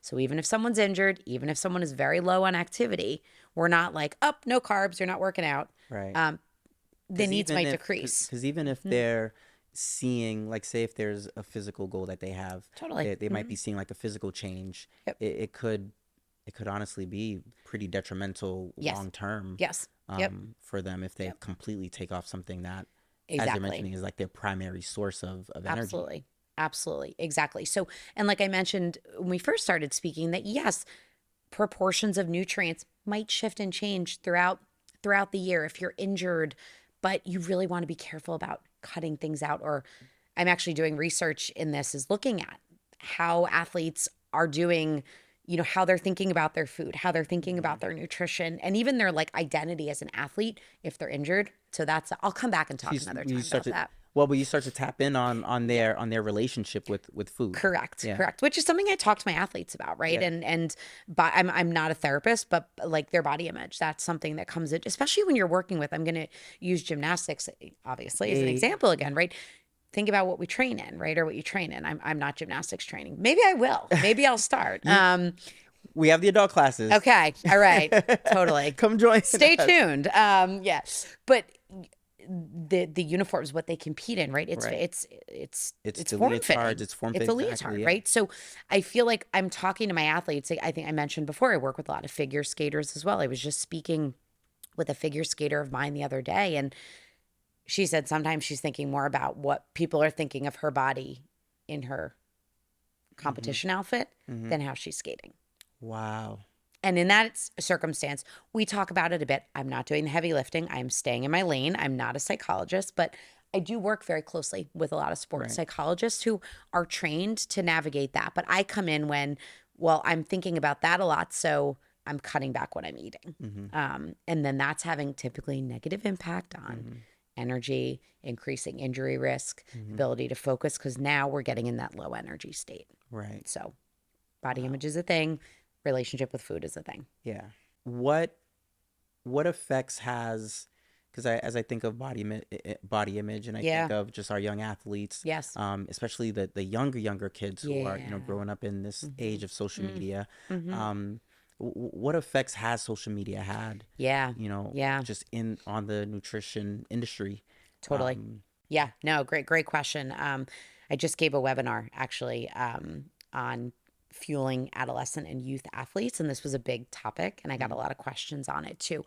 A: So even if someone's injured, even if someone is very low on activity, we're not like, oh, no carbs, you're not working out.
B: Right.
A: The needs might decrease.
B: Because even if they're seeing, like, say if there's a physical goal that they have,
A: Totally.
B: they might be seeing like a physical change.
A: Yep.
B: It could honestly be pretty detrimental long term.
A: Yes.
B: For them if they completely take off something that, as
A: Exactly.
B: you're mentioning, is like their primary source of energy.
A: Absolutely. Exactly. So, and like I mentioned when we first started speaking, that yes, proportions of nutrients might shift and change throughout the year if you're injured, but you really want to be careful about cutting things out. Or I'm actually doing research in this, is looking at how athletes are doing, how they're thinking about their food, how they're thinking about their nutrition, and even their like identity as an athlete if they're injured. So I'll come back and talk another time about that.
B: Well, but you start to tap in on their relationship with food.
A: Correct. Which is something I talk to my athletes about, right?
B: Yeah.
A: But I'm not a therapist, but like their body image, that's something that comes in, especially when you're working with. I'm going to use gymnastics, obviously, as an example again, right? Think about what we train in, right? Or what you train in. I'm not gymnastics training. Maybe I will. Maybe I'll start.
B: We have the adult classes.
A: Okay. All right. Totally.
B: Come join.
A: Stay tuned. But the uniforms, what they compete in, right? It's
B: the
A: form
B: leotards,
A: fitting.
B: it's form
A: It's
B: fitting,
A: a leotard,
B: exactly, yeah.
A: right? So I feel like I'm talking to my athletes. I think I mentioned before, I work with a lot of figure skaters as well. I was just speaking with a figure skater of mine the other day, and she said sometimes she's thinking more about what people are thinking of her body in her competition outfit than how she's skating.
B: Wow.
A: And in that circumstance, we talk about it a bit. I'm not doing the heavy lifting. I'm staying in my lane. I'm not a psychologist, but I do work very closely with a lot of sports psychologists who are trained to navigate that. But I come in when, I'm thinking about that a lot, so I'm cutting back what I'm eating. And then that's having typically negative impact on energy, increasing injury risk, ability to focus, because now we're getting in that low energy state.
B: Right.
A: So body image is a thing. Relationship with food is a thing.
B: Yeah. What effects has, because as I think of body image, and I think of just our young athletes, especially the younger kids who are growing up in this age of social media, what effects has social media had? Just on the nutrition industry.
A: Totally. No, great question. I just gave a webinar actually on fueling adolescent and youth athletes, and this was a big topic, and I got a lot of questions on it too.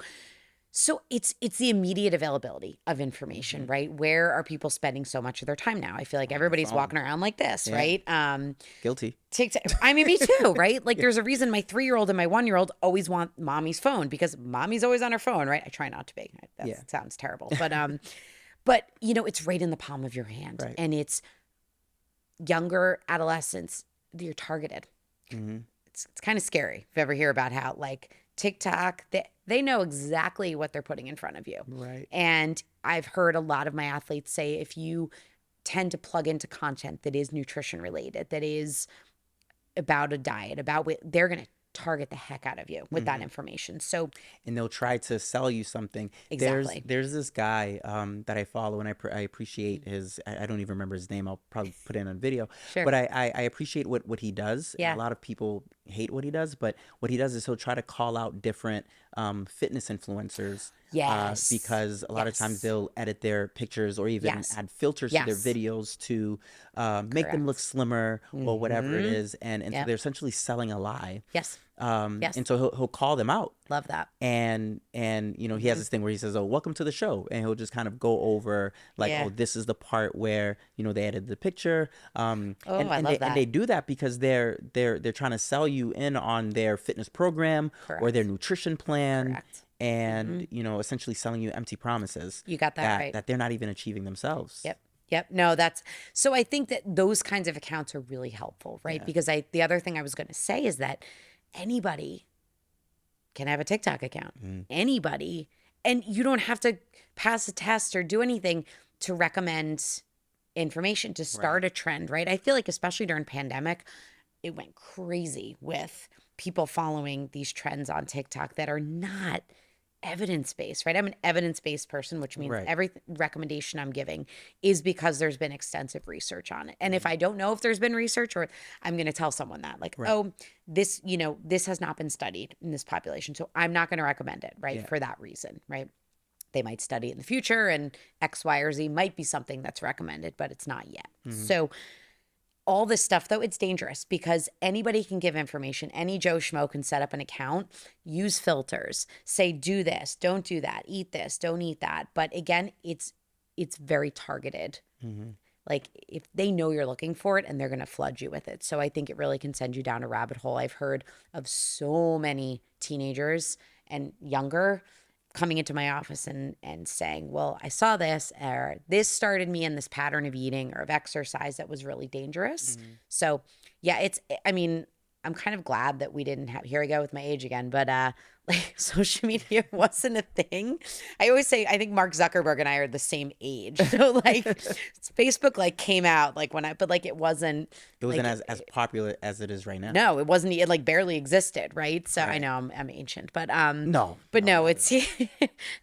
A: So it's the immediate availability of information, right? Where are people spending so much of their time now? I feel like everybody's walking around like this, right?
B: Guilty.
A: TikTok. I mean, me too, right? Like there's a reason my 3-year-old and my 1-year-old always want mommy's phone, because mommy's always on her phone, right? I try not to be. That sounds terrible, but it's right in the palm of your hand, and it's younger adolescents. You're targeted. It's kind of scary if you ever hear about how like TikTok, they know exactly what they're putting in front of you.
B: Right.
A: And I've heard a lot of my athletes say, if you tend to plug into content that is nutrition related, that is about a diet, they're going to target the heck out of you with that information. So,
B: and they'll try to sell you something.
A: Exactly.
B: There's this guy that I follow, and I appreciate his. I don't even remember his name. I'll probably put it in a video.
A: Sure.
B: But I appreciate what he does.
A: Yeah.
B: And a lot of people hate what he does, but what he does is he'll try to call out different fitness influencers.
A: Yes.
B: Because a lot of times they'll edit their pictures or even add filters to their videos to make them look slimmer or whatever it is, and so they're essentially selling a lie.
A: Yes.
B: And so he'll call them out.
A: Love that.
B: And he has this thing where he says, "Oh, welcome to the show," and he'll just kind of go over like, "Oh, this is the part where they edited the picture."
A: I love that.
B: And they do that because they're trying to sell you in on their fitness program or their nutrition plan.
A: Correct.
B: And essentially selling you empty promises.
A: You got that right.
B: That they're not even achieving themselves.
A: Yep. Yep. No, so I think that those kinds of accounts are really helpful, right? Because the other thing I was going to say is that anybody can have a TikTok account. Anybody. And you don't have to pass a test or do anything to recommend information, to start a trend, right? I feel like especially during pandemic, it went crazy with people following these trends on TikTok that are not evidence-based, right? I'm an evidence-based person, which means every recommendation I'm giving is because there's been extensive research on it. And if I don't know if there's been research, or I'm going to tell someone that like, oh, this, this has not been studied in this population, so I'm not going to recommend it, right? For that reason, right? They might study it in the future and X, Y, or Z might be something that's recommended, but it's not yet. So all this stuff, though, it's dangerous because anybody can give information. Any Joe Schmo can set up an account, use filters, say, do this, don't do that, eat this, don't eat that. But again, it's very targeted. Like if they know you're looking for it and they're going to flood you with it. So I think it really can send you down a rabbit hole. I've heard of so many teenagers and younger coming into my office and saying, well, I saw this, or this started me in this pattern of eating or of exercise that was really dangerous. So yeah, I'm kind of glad that we didn't have, here I go with my age again, but like social media wasn't a thing. I always say, I think Mark Zuckerberg and I are the same age. So like Facebook like came out like but like it wasn't
B: like, as popular as it is right now.
A: No, it wasn't. It like barely existed. Right. So I know I'm ancient, but no, it's,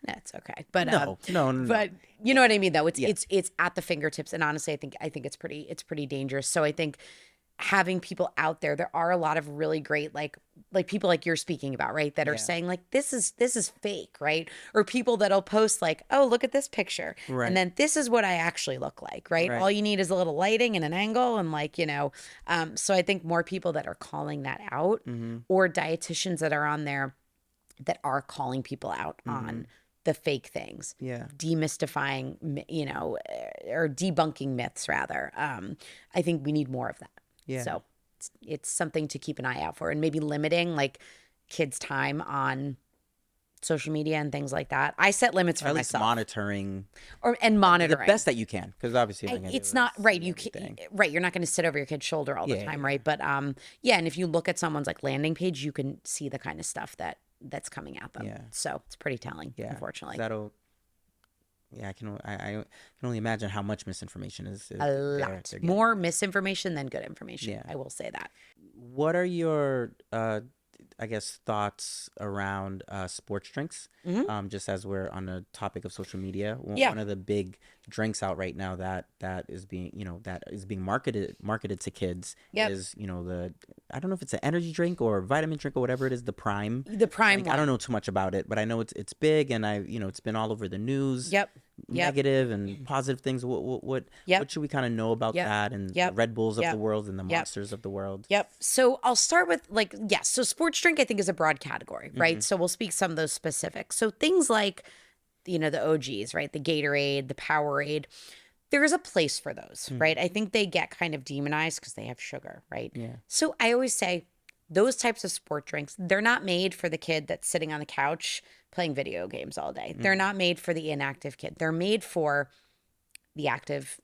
A: that's okay. But
B: no.
A: But you know what I mean though? It's at the fingertips. And honestly, I think it's pretty dangerous. So I think having people out there are a lot of really great like people like you're speaking about, right, that are saying like this is fake, right? Or people that'll post like, oh, look at this picture, and then this is what I actually look like, right? All you need is a little lighting and an angle and like so I think more people that are calling that out, or dietitians that are on there that are calling people out on the fake things, demystifying, or debunking myths rather. I think we need more of that. So it's something to keep an eye out for, and maybe limiting like kids' time on social media and things like that. I set limits for myself.
B: Monitoring
A: monitoring
B: the best that you can, because obviously
A: it's not right. You can, right. You're not going to sit over your kid's shoulder all the time, right? But and if you look at someone's like landing page, you can see the kind of stuff that's coming at them. So it's pretty telling. Unfortunately,
B: I can only imagine how much misinformation is
A: a lot more misinformation than good information. I will say that.
B: What are your I guess thoughts around sports drinks? Just as we're on the topic of social media, one of the big drinks out right now that is being marketed to kids is I don't know if it's an energy drink or a vitamin drink or whatever it is, the Prime. I don't know too much about it, but I know it's big, and it's been all over the news. Negative and positive things. What should we kind of know about that, and the Red Bulls of the world and the Monsters of the world?
A: So I'll start with so sports drink I think is a broad category, right? So we'll speak some of those specifics. So things like the OGs, right? The Gatorade, the Powerade. There's a place for those, right? I think they get kind of demonized because they have sugar, right? So I always say those types of sport drinks, they're not made for the kid that's sitting on the couch playing video games all day. They're not made for the inactive kid. They're made for the active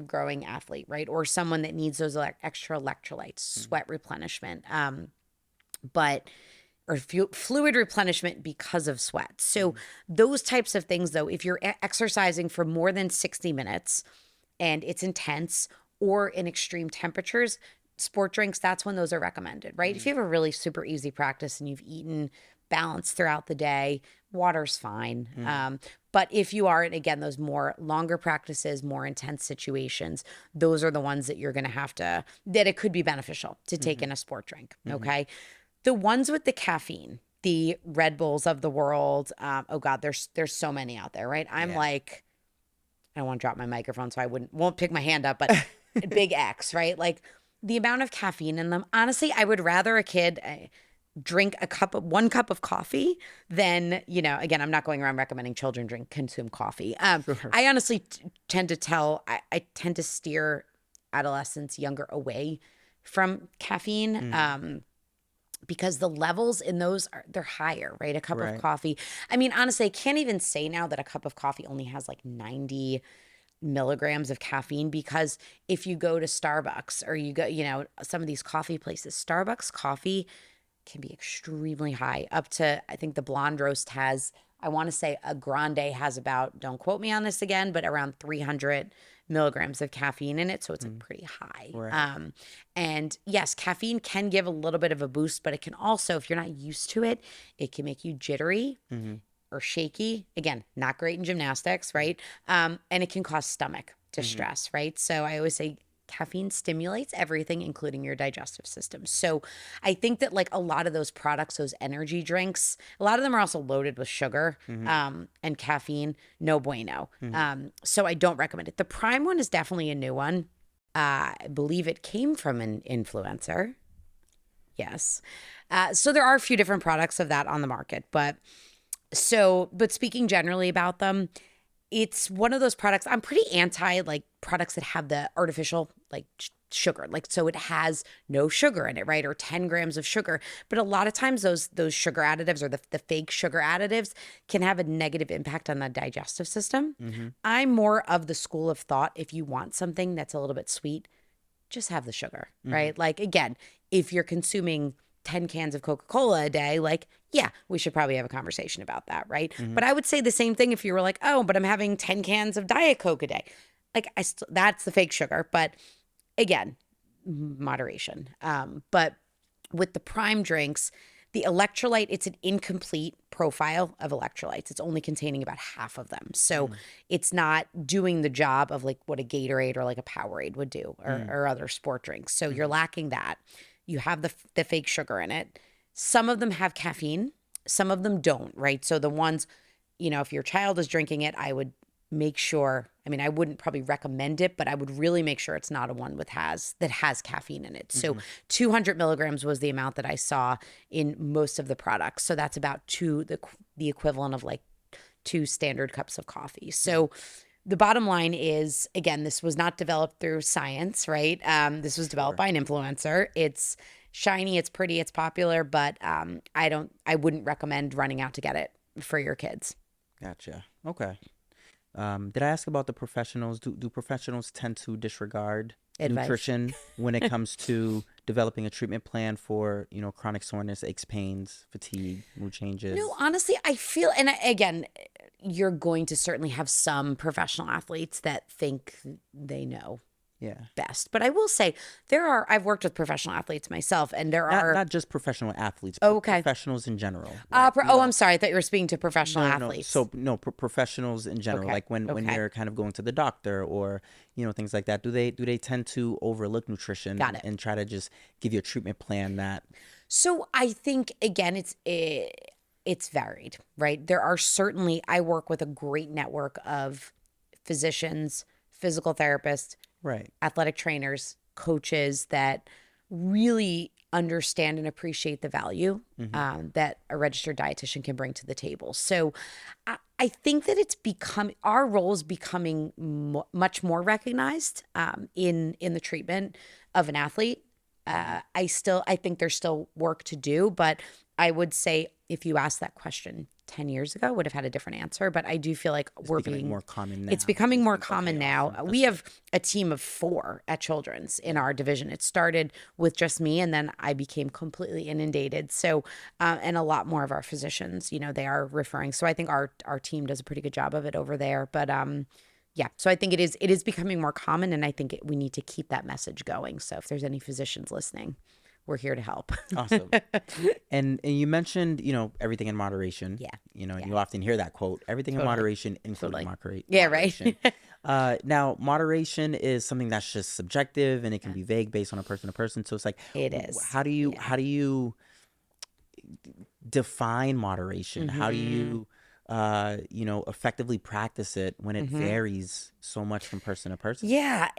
A: growing athlete, right? Or someone that needs those extra electrolytes, sweat replenishment, or fluid replenishment because of sweat. So those types of things, though, if you're exercising for more than 60 minutes and it's intense or in extreme temperatures, sport drinks, that's when those are recommended, right? If you have a really super easy practice and you've eaten balanced throughout the day, water's fine. But if you are, again, those more longer practices, more intense situations, those are the ones that you're going to have that it could be beneficial to take in a sport drink, okay? The ones with the caffeine, the Red Bulls of the world, oh God, there's so many out there, right? I'm like, I don't want to drop my microphone, so I won't pick my hand up, but big X, right? Like the amount of caffeine in them. Honestly, I would rather a kid drink 1 cup of coffee than, again, I'm not going around recommending children consume coffee. I honestly tend to I tend to steer adolescents younger away from caffeine. Because the levels in those they're higher, right? A cup of coffee. I mean, honestly, I can't even say now that a cup of coffee only has like 90 milligrams of caffeine, because if you go to Starbucks or you go, some of these coffee places, Starbucks coffee can be extremely high, up to, I think the blonde roast has, I want to say a grande has about, don't quote me on this again, but around 300 milligrams of caffeine in it. So it's pretty high.
B: Right.
A: And yes, caffeine can give a little bit of a boost, but it can also, if you're not used to it, it can make you jittery or shaky. Again, not great in gymnastics, right? And it can cause stomach distress, right? So I always say caffeine stimulates everything, including your digestive system. So I think that like a lot of those products, those energy drinks, a lot of them are also loaded with sugar and caffeine. No bueno. So I don't recommend it. The Prime one is definitely a new one. I believe it came from an influencer. Yes. So there are a few different products of that on the market, but speaking generally about them, it's one of those products. I'm pretty anti like products that have the artificial like sugar, like, so it has no sugar in it, right? Or 10 grams of sugar. But a lot of times those sugar additives or the fake sugar additives can have a negative impact on the digestive system. I'm more of the school of thought, if you want something that's a little bit sweet, just have the sugar, right? Like, again, if you're consuming 10 cans of Coca-Cola a day, like, yeah, we should probably have a conversation about that, right? But I would say the same thing if you were like, oh, but I'm having 10 cans of Diet Coke a day. Like, that's the fake sugar. But again, moderation. But with the Prime drinks, the electrolyte, it's an incomplete profile of electrolytes. It's only containing about half of them. So it's not doing the job of like what a Gatorade or like a Powerade would do, or other sport drinks. So you're lacking that. You have the fake sugar in it. Some of them have caffeine. Some of them don't, right? So the ones, if your child is drinking it, I would make sure, I wouldn't probably recommend it, but I would really make sure it's not a one that has caffeine in it. So 200 milligrams was the amount that I saw in most of the products. So that's about the equivalent of like 2 standard cups of coffee. So the bottom line is, again, this was not developed through science, right? This was developed by an influencer. It's shiny, it's pretty, it's popular, but I wouldn't recommend running out to get it for your kids.
B: Gotcha. Okay. Did I ask about the professionals? Do professionals tend to disregard
A: Advice.
B: nutrition when it comes to developing a treatment plan for, chronic soreness, aches, pains, fatigue, mood changes?
A: No, honestly, I feel, and again, you're going to certainly have some professional athletes that think they know best. But I will say I've worked with professional athletes myself, and there are
B: not just professional athletes, but professionals in general.
A: Right? I'm sorry. I thought you were speaking to professional athletes.
B: So professionals in general, like when you're kind of going to the doctor or, things like that, do they tend to overlook nutrition and try to just give you a treatment plan that?
A: So I think, again, it's varied, right? There are certainly, I work with a great network of physicians, physical therapists,
B: right,
A: athletic trainers, coaches that really understand and appreciate the value that a registered dietitian can bring to the table. So I think that our role is becoming much more recognized in the treatment of an athlete. I think there's still work to do, but I would say if you asked that question 10 years ago, would have had a different answer. But I do feel like
B: it's becoming more common now.
A: It's becoming more common now. Awesome. We have a team of 4 at Children's in our division. It started with just me, and then I became completely inundated. So, and a lot more of our physicians, they are referring. So I think our team does a pretty good job of it over there. But yeah, so I think it is becoming more common, and I think we need to keep that message going. So if there's any physicians listening, we're here to help.
B: Awesome. And you mentioned, everything in moderation.
A: Yeah.
B: And you often hear that quote, everything in moderation, including moderation.
A: Yeah, right.
B: Now, moderation is something that's just subjective, and it can be vague based on a person to person. So it's like,
A: it is.
B: How do you define moderation? How do you effectively practice it when it varies so much from person to person?
A: Yeah.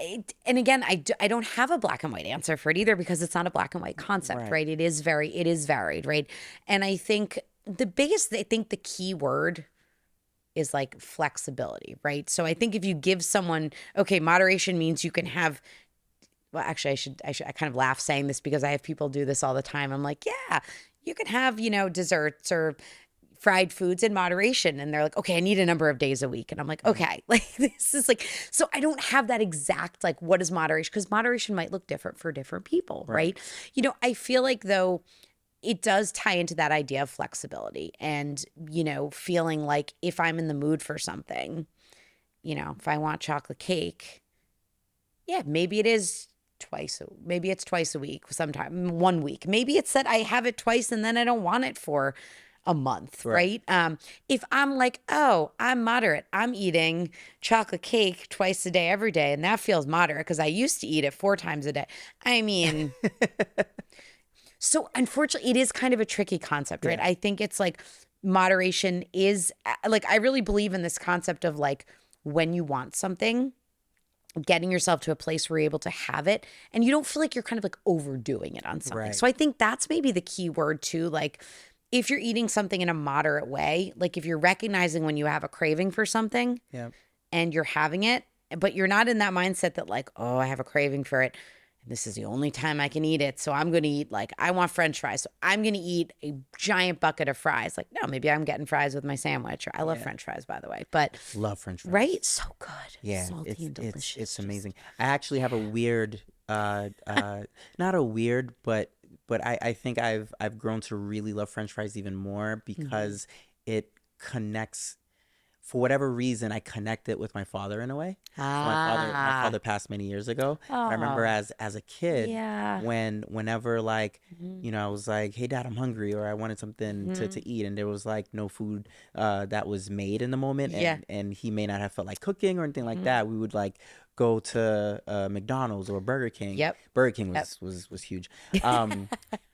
A: And again, I don't have a black and white answer for it either, because it's not a black and white concept, right? It is varied, right? And I think the key word is like flexibility, right? So I think if you give someone, okay, moderation means you can have, well, actually I kind of laugh saying this because I have people do this all the time. I'm like, yeah, you can have, desserts or fried foods in moderation. And they're like, okay, I need a number of days a week. And I'm like, okay, like this is like, so I don't have that exact, like, what is moderation? Because moderation might look different for different people, right? You know, I feel like though, it does tie into that idea of flexibility and, you know, feeling like if I'm in the mood for something, you know, if I want chocolate cake, yeah, maybe it's twice a week, sometime 1 week. Maybe it's that I have it twice and then I don't want it for a month, right? If I'm like, oh, I'm moderate, I'm eating chocolate cake twice a day, every day, and that feels moderate because I used to eat it 4 times a day. I mean, so unfortunately, it is kind of a tricky concept, right? I think it's like moderation is like, I really believe in this concept of like when you want something, getting yourself to a place where you're able to have it and you don't feel like you're kind of like overdoing it on something. So I think that's maybe the key word too. Like if you're eating something in a moderate way, like if you're recognizing when you have a craving for something and you're having it, but you're not in that mindset that like, oh, I have a craving for it. This is the only time I can eat it. So I'm going to eat like, I want French fries. So I'm going to eat a giant bucket of fries. Like, no, maybe I'm getting fries with my sandwich. Or I love French fries, by the way. But
B: love French fries.
A: Right? So good.
B: Yeah.
A: Salty and delicious.
B: It's amazing. I actually have a weird, not a weird, but I think I've grown to really love French fries even more because it connects. For whatever reason, I connect it with my father in a way. So my father passed many years ago. I remember as a kid, whenever like, you know, I was like, hey dad, I'm hungry, or I wanted something to eat, and there was like no food that was made in the moment, and he may not have felt like cooking or anything like that. We would like go to McDonald's or Burger King. Burger King was huge.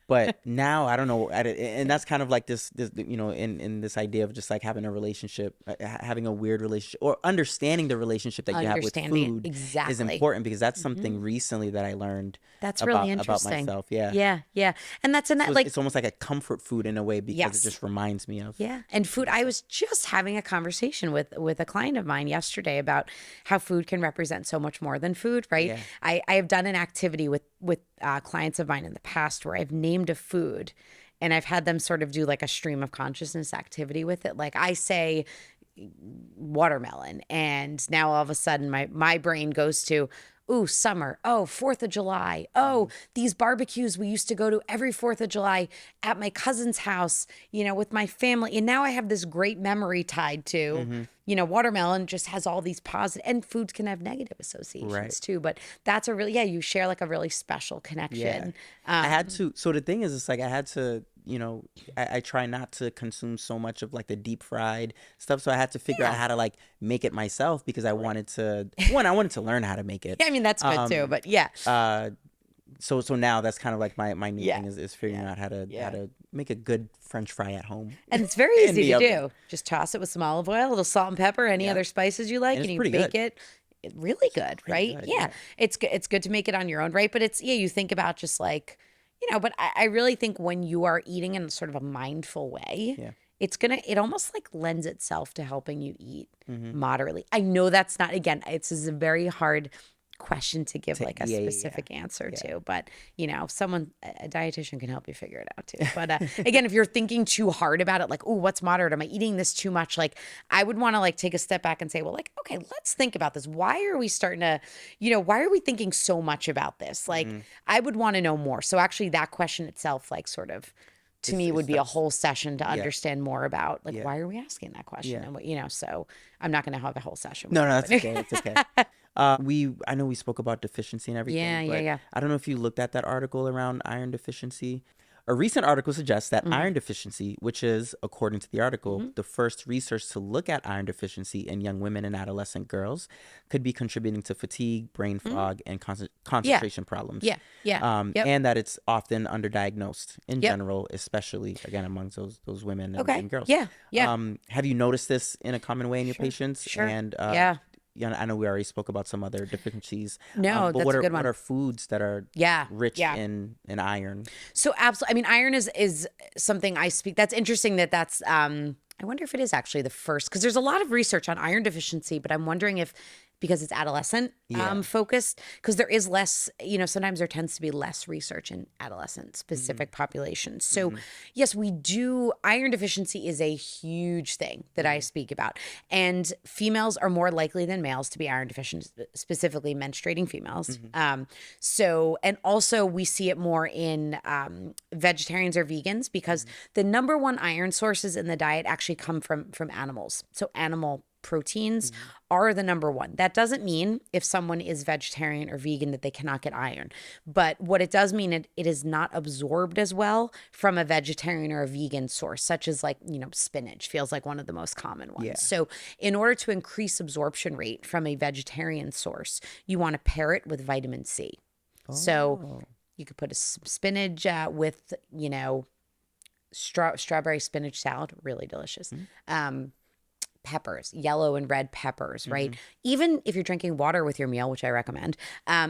B: But now I don't know, and that's kind of like this you know, in this idea of just like having a relationship, having a weird relationship, or understanding the relationship that you have with food is important, because that's something recently that I learned.
A: That's really interesting
B: about myself.
A: And that's like
B: it's almost like a comfort food in a way, because it just reminds me of
A: and food. I was just having a conversation with a client of mine yesterday about how food can represent so much more than food, right? I have done an activity with clients of mine in the past where I've named a food and I've had them sort of do like a stream of consciousness activity with it. Like I say watermelon, and now all of a sudden my brain goes to, ooh, summer. Oh, 4th of July. Oh, these barbecues we used to go to every 4th of July at my cousin's house, you know, with my family. And now I have this great memory tied to, you know, watermelon just has all these positive, and foods can have negative associations too. But that's a really, you share like a really special connection.
B: I had to, so the thing is, it's like I had to, you know, I try not to consume so much of like the deep fried stuff. So I had to figure out how to like make it myself, because I wanted to, I wanted to learn how to make it.
A: I mean, that's good too, but
B: So now that's kind of like my new thing is figuring out how to make a good French fry at home.
A: And it's very easy to do. Just toss it with some olive oil, a little salt and pepper, any other spices you like, and you bake it. Really good, right? Good, It's good. It's good to make it on your own, right? But it's, you think about just like, you know, but I really think when you are eating in sort of a mindful way, it almost like lends itself to helping you eat moderately. I know that's not, again, it's a very hard question to give like a specific answer to, but you know, a dietitian can help you figure it out too. But again, if you're thinking too hard about it, like, oh, what's moderate? Am I eating this too much? Like, I would want to like take a step back and say, well, like, okay, let's think about this. Why are we starting to, you know, why are we thinking so much about this? Like, I would want to know more. So actually that question itself, like sort of, to me, would be a whole session to understand more about, like, why are we asking that question? And what, you know, so I'm not going to have a whole session.
B: No, that's okay. It's okay. I know we spoke about deficiency and everything. But I don't know if you looked at that article around iron deficiency. A recent article suggests that iron deficiency, which is, according to the article, the first research to look at iron deficiency in young women and adolescent girls, could be contributing to fatigue, brain fog, and concentration problems. And that it's often underdiagnosed in general, especially, again, amongst those women and girls. Have you noticed this in a common way in your patients? And I know we already spoke about some other deficiencies.
A: No,
B: but
A: that's a good one.
B: What are foods that are rich in iron?
A: So absolutely. I mean, iron is something I speak. That's interesting that's, I wonder if it is actually the first, because there's a lot of research on iron deficiency, but I'm wondering if because it's adolescent focused, because there is less, sometimes there tends to be less research in adolescent specific populations. So yes, we do. Iron deficiency is a huge thing that I speak about. And females are more likely than males to be iron deficient, specifically menstruating females. And also we see it more in vegetarians or vegans, because the number one iron sources in the diet actually come from animals. So animal proteins are the number one. That doesn't mean if someone is vegetarian or vegan that they cannot get iron. But what it does mean, it is not absorbed as well from a vegetarian or a vegan source, such as spinach feels like one of the most common ones. So in order to increase absorption rate from a vegetarian source, you want to pair it with vitamin C. So you could put a spinach with, strawberry spinach salad, really delicious. Peppers, yellow and red peppers, right? Even if you're drinking water with your meal, which I recommend,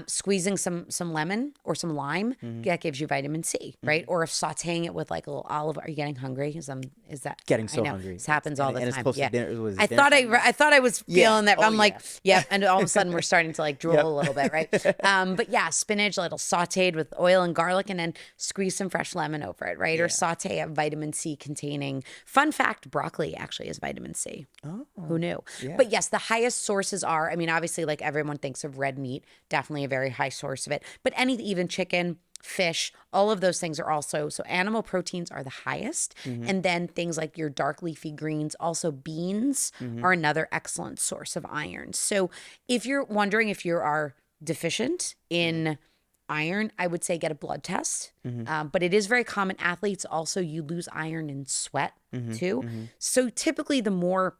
A: squeezing some lemon or some lime, that gives you vitamin C, right? Or if sauteing it with like a little olive. Are you getting hungry? Is that
B: Getting so hungry?
A: This happens all the time.
B: And it's close to dinner.
A: I thought I was feeling that. But I'm like, and all of a sudden we're starting to like drool a little bit, right? But yeah, spinach, a little sauteed with oil and garlic, and then squeeze some fresh lemon over it, right? Or saute a vitamin C containing. Fun fact: broccoli actually is vitamin C.
B: Oh,
A: who knew? But yes, the highest sources are, obviously, like everyone thinks of red meat, definitely a very high source of it. But even chicken, fish, all of those things are also, so animal proteins are the highest. And then things like your dark leafy greens, also beans are another excellent source of iron. So if you're wondering if you are deficient in iron, I would say get a blood test. But it is very common. Athletes also, you lose iron in sweat too. So typically the more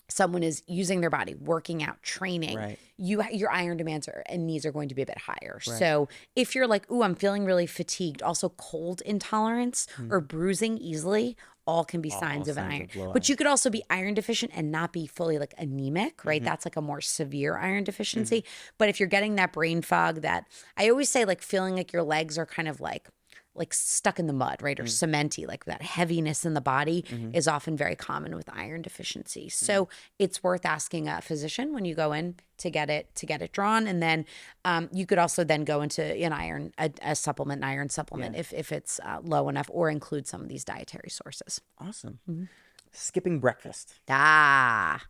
A: someone is using their body, working out, training, your iron demands and needs are going to be a bit higher. So if you're like, ooh, I'm feeling really fatigued, also cold intolerance or bruising easily, all can be signs of an iron. But you could also be iron deficient and not be fully like anemic, right? That's like a more severe iron deficiency. But if you're getting that brain fog, that I always say, like feeling like your legs are kind of like stuck in the mud, right? Or cementy, like that heaviness in the body is often very common with iron deficiency. So it's worth asking a physician when you go in to get it drawn. And then you could also then go into an iron supplement if it's low enough, or include some of these dietary sources.
B: Awesome. Skipping breakfast.
A: That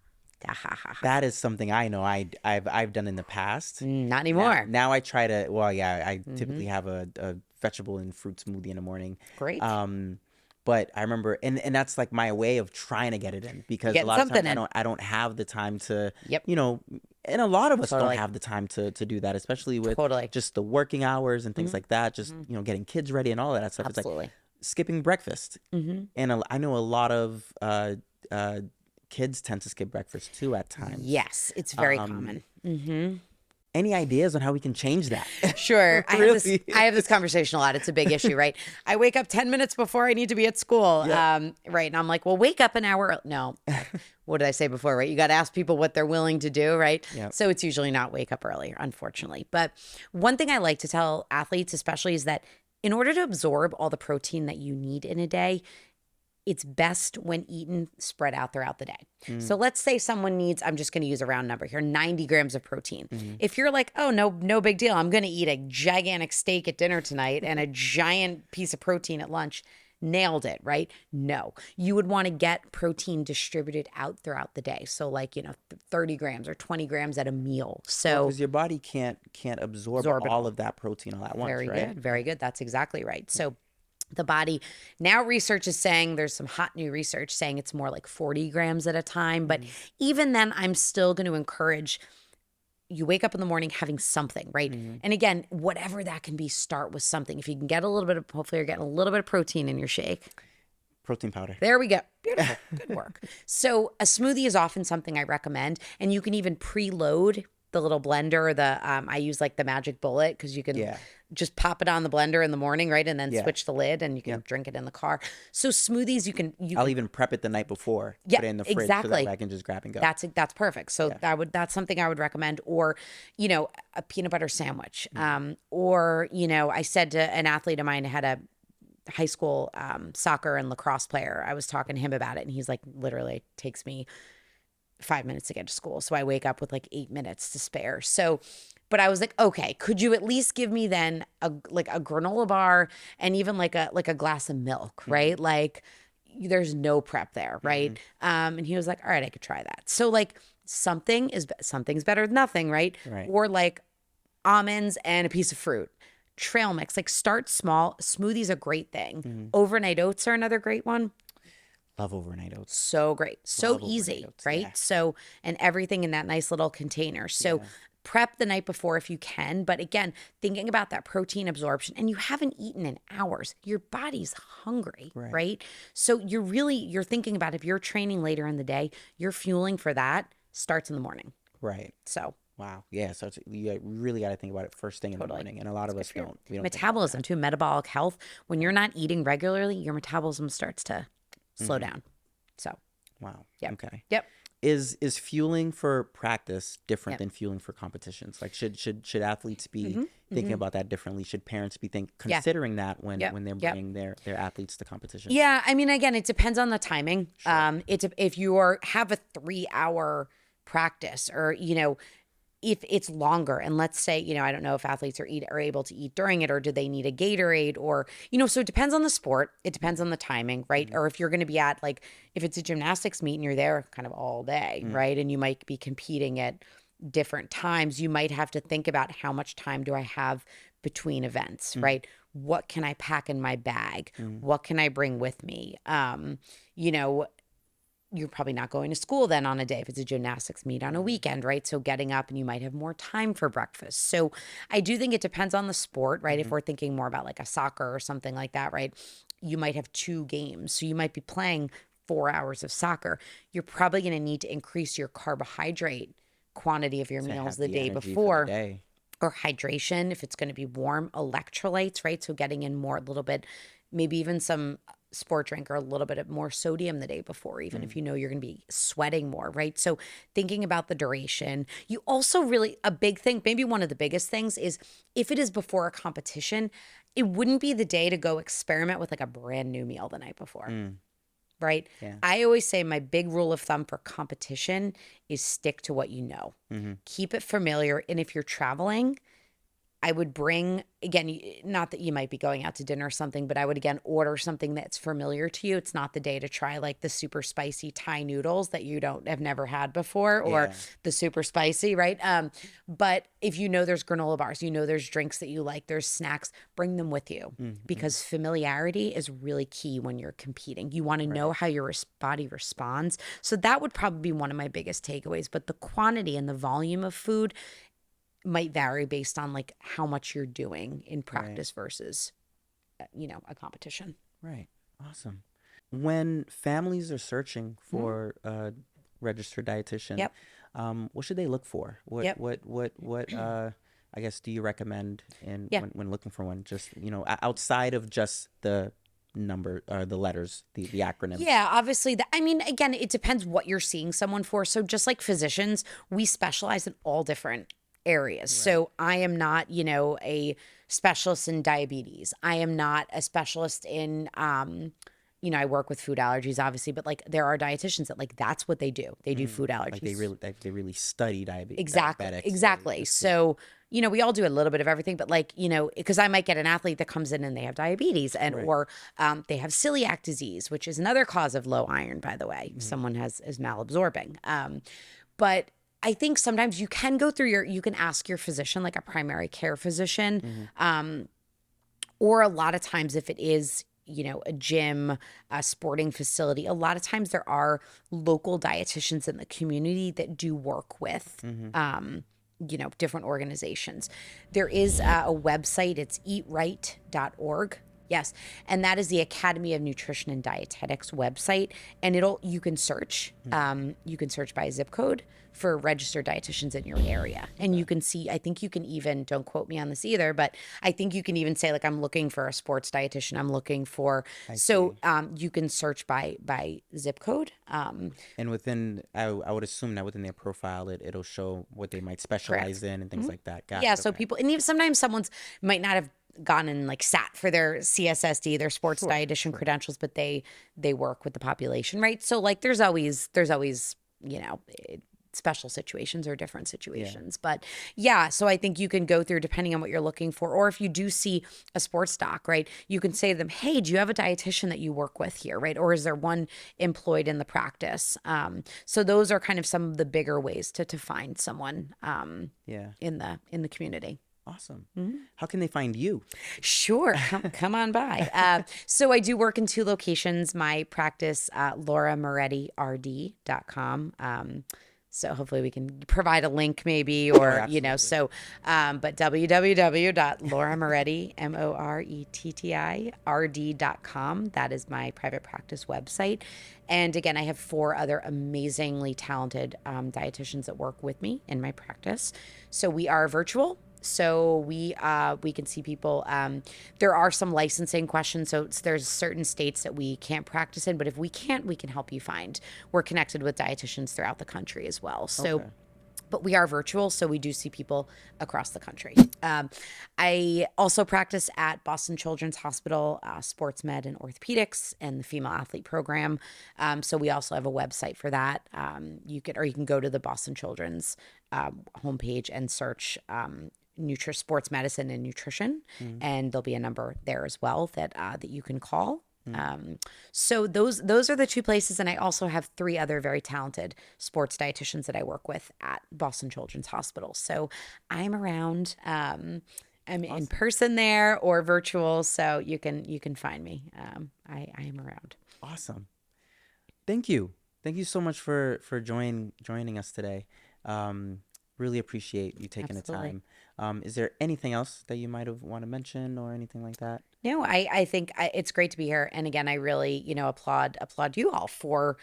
B: is something I know I've done in the past.
A: Not anymore.
B: Now I try to. Well, yeah, I typically have a vegetable and fruit smoothie in the morning.
A: Great.
B: But I remember, and that's like my way of trying to get it in, because a lot of times I don't have the time to, and a lot of us don't have the time to do that, especially with just the working hours and things like that. Just getting kids ready and all of that stuff.
A: Absolutely.
B: It's like skipping breakfast, and I know a lot of kids tend to skip breakfast too at times.
A: Yes, it's very common.
B: Any ideas on how we can change that?
A: Sure. I have this conversation a lot. It's a big issue, right? I wake up 10 minutes before I need to be at school. Right. And I'm like, well, wake up an hour. No. What did I say before, right? You got to ask people what they're willing to do, right? Yep. So it's usually not wake up early, unfortunately. But one thing I like to tell athletes especially is that in order to absorb all the protein that you need in a day, it's best when eaten spread out throughout the day. So let's say someone needs, I'm just going to use a round number here, 90 grams of protein. If you're like, oh, no big deal, I'm going to eat a gigantic steak at dinner tonight and a giant piece of protein at lunch, nailed it, right? No, you would want to get protein distributed out throughout the day. So like, 30 grams or 20 grams at a meal. So
B: because your body can't absorb all of that protein all at once,
A: very
B: right?
A: Good, very good. That's exactly right. So the body, now research is saying, there's some hot new research saying it's more like 40 grams at a time. But even then, I'm still going to encourage you wake up in the morning having something, right? And again, whatever that can be, start with something. If you can get a little bit of, hopefully you're getting a little bit of protein in your shake.
B: Protein powder.
A: There we go. Beautiful. Good work. So a smoothie is often something I recommend. And you can even preload the little blender, I use like the Magic Bullet, because you can just pop it on the blender in the morning, right? And then switch the lid and you can drink it in the car. So smoothies, I'll
B: even prep it the night before, put it in the fridge so that I can just grab and go.
A: That's perfect. So that's something I would recommend. Or, a peanut butter sandwich. Or, I said to an athlete of mine, had a high school soccer and lacrosse player, I was talking to him about it, and he's like, literally, it takes me 5 minutes to get to school. So I wake up with like 8 minutes to spare. So, but I was like, okay, could you at least give me then a granola bar and even like a glass of milk, right? Like there's no prep there, right? And he was like, all right, I could try that. So like something's better than nothing, right?
B: Right.
A: Or like almonds and a piece of fruit. Trail mix, like start small. Smoothie's a great thing. Overnight oats are another great one.
B: Love overnight oats.
A: So great. So
B: Love
A: easy,
B: overnight oats,
A: right?
B: yeah.
A: So, and everything in that nice little container. So prep the night before if you can. But again, thinking about that protein absorption, and you haven't eaten in hours, your body's hungry, right? So you're thinking about if you're training later in the day, your fueling for that starts in the morning.
B: Right.
A: So.
B: Wow. Yeah. So you really got to think about it first thing in the morning. And a lot of us don't. We don't think about
A: Metabolism too, metabolic health. When you're not eating regularly, your metabolism starts to slow down. So.
B: Wow.
A: Yep.
B: Okay.
A: Yep.
B: Is fueling for practice different than fueling for competitions? Like should athletes be thinking about that differently? Should parents be considering that when they're bringing their athletes to competition?
A: Yeah, I mean, again, it depends on the timing. Sure. If you have a 3-hour practice, or if it's longer, and let's say, I don't know if athletes are able to eat during it, or do they need a Gatorade, or, so it depends on the sport. It depends on the timing, right? Or if you're going to be at, like, if it's a gymnastics meet and you're there kind of all day, right? And you might be competing at different times, you might have to think about how much time do I have between events, right? What can I pack in my bag? What can I bring with me? You're probably not going to school then on a day if it's a gymnastics meet on a weekend, right? So getting up and you might have more time for breakfast. So I do think it depends on the sport, right? If we're thinking more about like a soccer or something like that, right? You might have 2 games. So you might be playing 4 hours of soccer. You're probably going to need to increase your carbohydrate quantity of your meals the day before. Or hydration if it's going to be warm, electrolytes, right? So getting in more, a little bit, maybe even some sport drink or a little bit of more sodium the day before, even if you're going to be sweating more, right? So thinking about the duration. You also really, a big thing, maybe one of the biggest things is if it is before a competition, it wouldn't be the day to go experiment with like a brand new meal the night before. Right? Yeah. I always say my big rule of thumb for competition is stick to what you know. Keep it familiar. And if you're traveling, I would bring, again, not that you might be going out to dinner or something, but I would, again, order something that's familiar to you. It's not the day to try like the super spicy Thai noodles that you have never had before, or the super spicy, right? But if there's granola bars, there's drinks that you like, there's snacks, bring them with you, because familiarity is really key when you're competing. You want to know how your body responds. So that would probably be one of my biggest takeaways. But the quantity and the volume of food might vary based on like how much you're doing in practice versus, a competition.
B: Right. Awesome. When families are searching for a registered dietitian, what should they look for? What I guess do you recommend when looking for one? Just outside of just the number or the letters, the acronyms.
A: Yeah, obviously. Again, it depends what you're seeing someone for. So just like physicians, we specialize in all different areas. Right. So I am not, a specialist in diabetes. I am not a specialist in, I work with food allergies, obviously, but like there are dietitians that like that's what they do. They do food allergies.
B: Like they really study diabetes.
A: Exactly. So we all do a little bit of everything, but like because I might get an athlete that comes in and they have diabetes or they have celiac disease, which is another cause of low iron, by the way. Someone is malabsorbing, but I think sometimes you can go through you can ask your physician, like a primary care physician, or a lot of times if it is, a gym, a sporting facility, a lot of times there are local dietitians in the community that do work with, different organizations. There is a website, it's eatright.org. Yes. And that is the Academy of Nutrition and Dietetics website. And you can search by zip code for registered dietitians in your area. And you can see, I think you can even, don't quote me on this either, but I think you can even say like, I'm looking for a sports dietitian. I'm looking for, you can search by zip code.
B: And within, I would assume that within their profile, it'll show what they might specialize in and things like that.
A: So people, and even sometimes someone's might not have gone and like sat for their CSSD, their sports dietitian credentials, but they work with the population, right? So like there's always special situations or different situations. But yeah, so I think you can go through depending on what you're looking for. Or if you do see a sports doc, right, you can say to them, hey, do you have a dietitian that you work with here, right? Or is there one employed in the practice? So those are kind of some of the bigger ways to find someone in the community.
B: Awesome. How can they find you?
A: Sure. Come on by. So I do work in 2 locations. My practice, lauramorettird.com. So hopefully we can provide a link maybe, or, but www.lauramoretti.com. That is my private practice website. And again, I have 4 other amazingly talented dietitians that work with me in my practice. So we are virtual. So we can see people. There are some licensing questions. So there's certain states that we can't practice in, but if we can't, we can help you find. We're connected with dietitians throughout the country as well. So, but we are virtual, so we do see people across the country. I also practice at Boston Children's Hospital, sports med and orthopedics, and the female athlete program. So we also have a website for that. You can go to the Boston Children's homepage and search sports medicine and nutrition, and there'll be a number there as well that you can call. So those are the 2 places, and I also have 3 other very talented sports dietitians that I work with at Boston Children's Hospital. So I'm around. I'm awesome. In person there or virtual, so you can find me. I am around.
B: Awesome. Thank you so much for joining us today. Really appreciate you taking
A: Absolutely.
B: the time. Is there anything else that you might have want to mention or anything like that?
A: No, I think it's great to be here. And again, I really, applaud you all for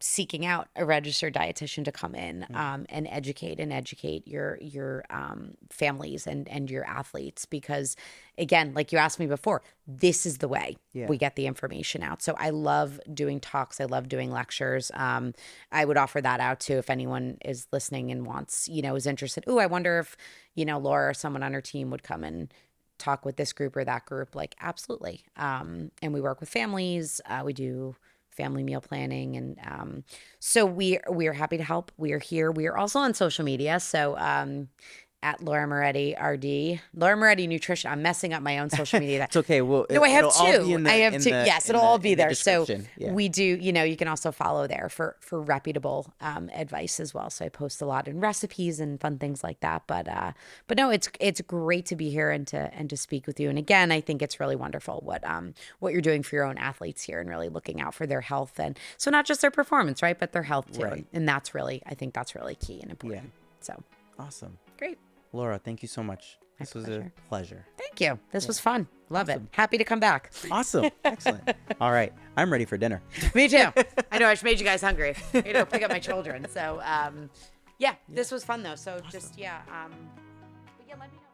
A: seeking out a registered dietitian to come in and educate your families and your athletes, because again, like you asked me before, this is the way we get the information out. So I love doing talks. I love doing lectures. I would offer that out too if anyone is listening and wants, is interested. I wonder if, Laura or someone on her team would come and talk with this group or that group. Like, absolutely. And we work with families. We do family meal planning. And so we are happy to help. We are here. We are also on social media. So at Laura Moretti RD, Laura Moretti Nutrition. I'm messing up my own social media.
B: It's okay. Well,
A: no, I have 2. I have 2. Yes, it'll all be there. So we do, you can also follow there for reputable advice as well. So I post a lot in recipes and fun things like that. But no, it's great to be here and to speak with you. And again, I think it's really wonderful what you're doing for your own athletes here and really looking out for their health, and so not just their performance, right, but their health too.
B: Right.
A: And I think that's really key and important. Yeah. So
B: awesome.
A: Great.
B: Laura, thank you so much. This was a pleasure.
A: Thank you. This was fun. Love it. Happy to come back.
B: Awesome. Excellent. All right. I'm ready for dinner.
A: Me too. I know. I just made you guys hungry. Pick up my children. So, this was fun though. So awesome. Just, let me know.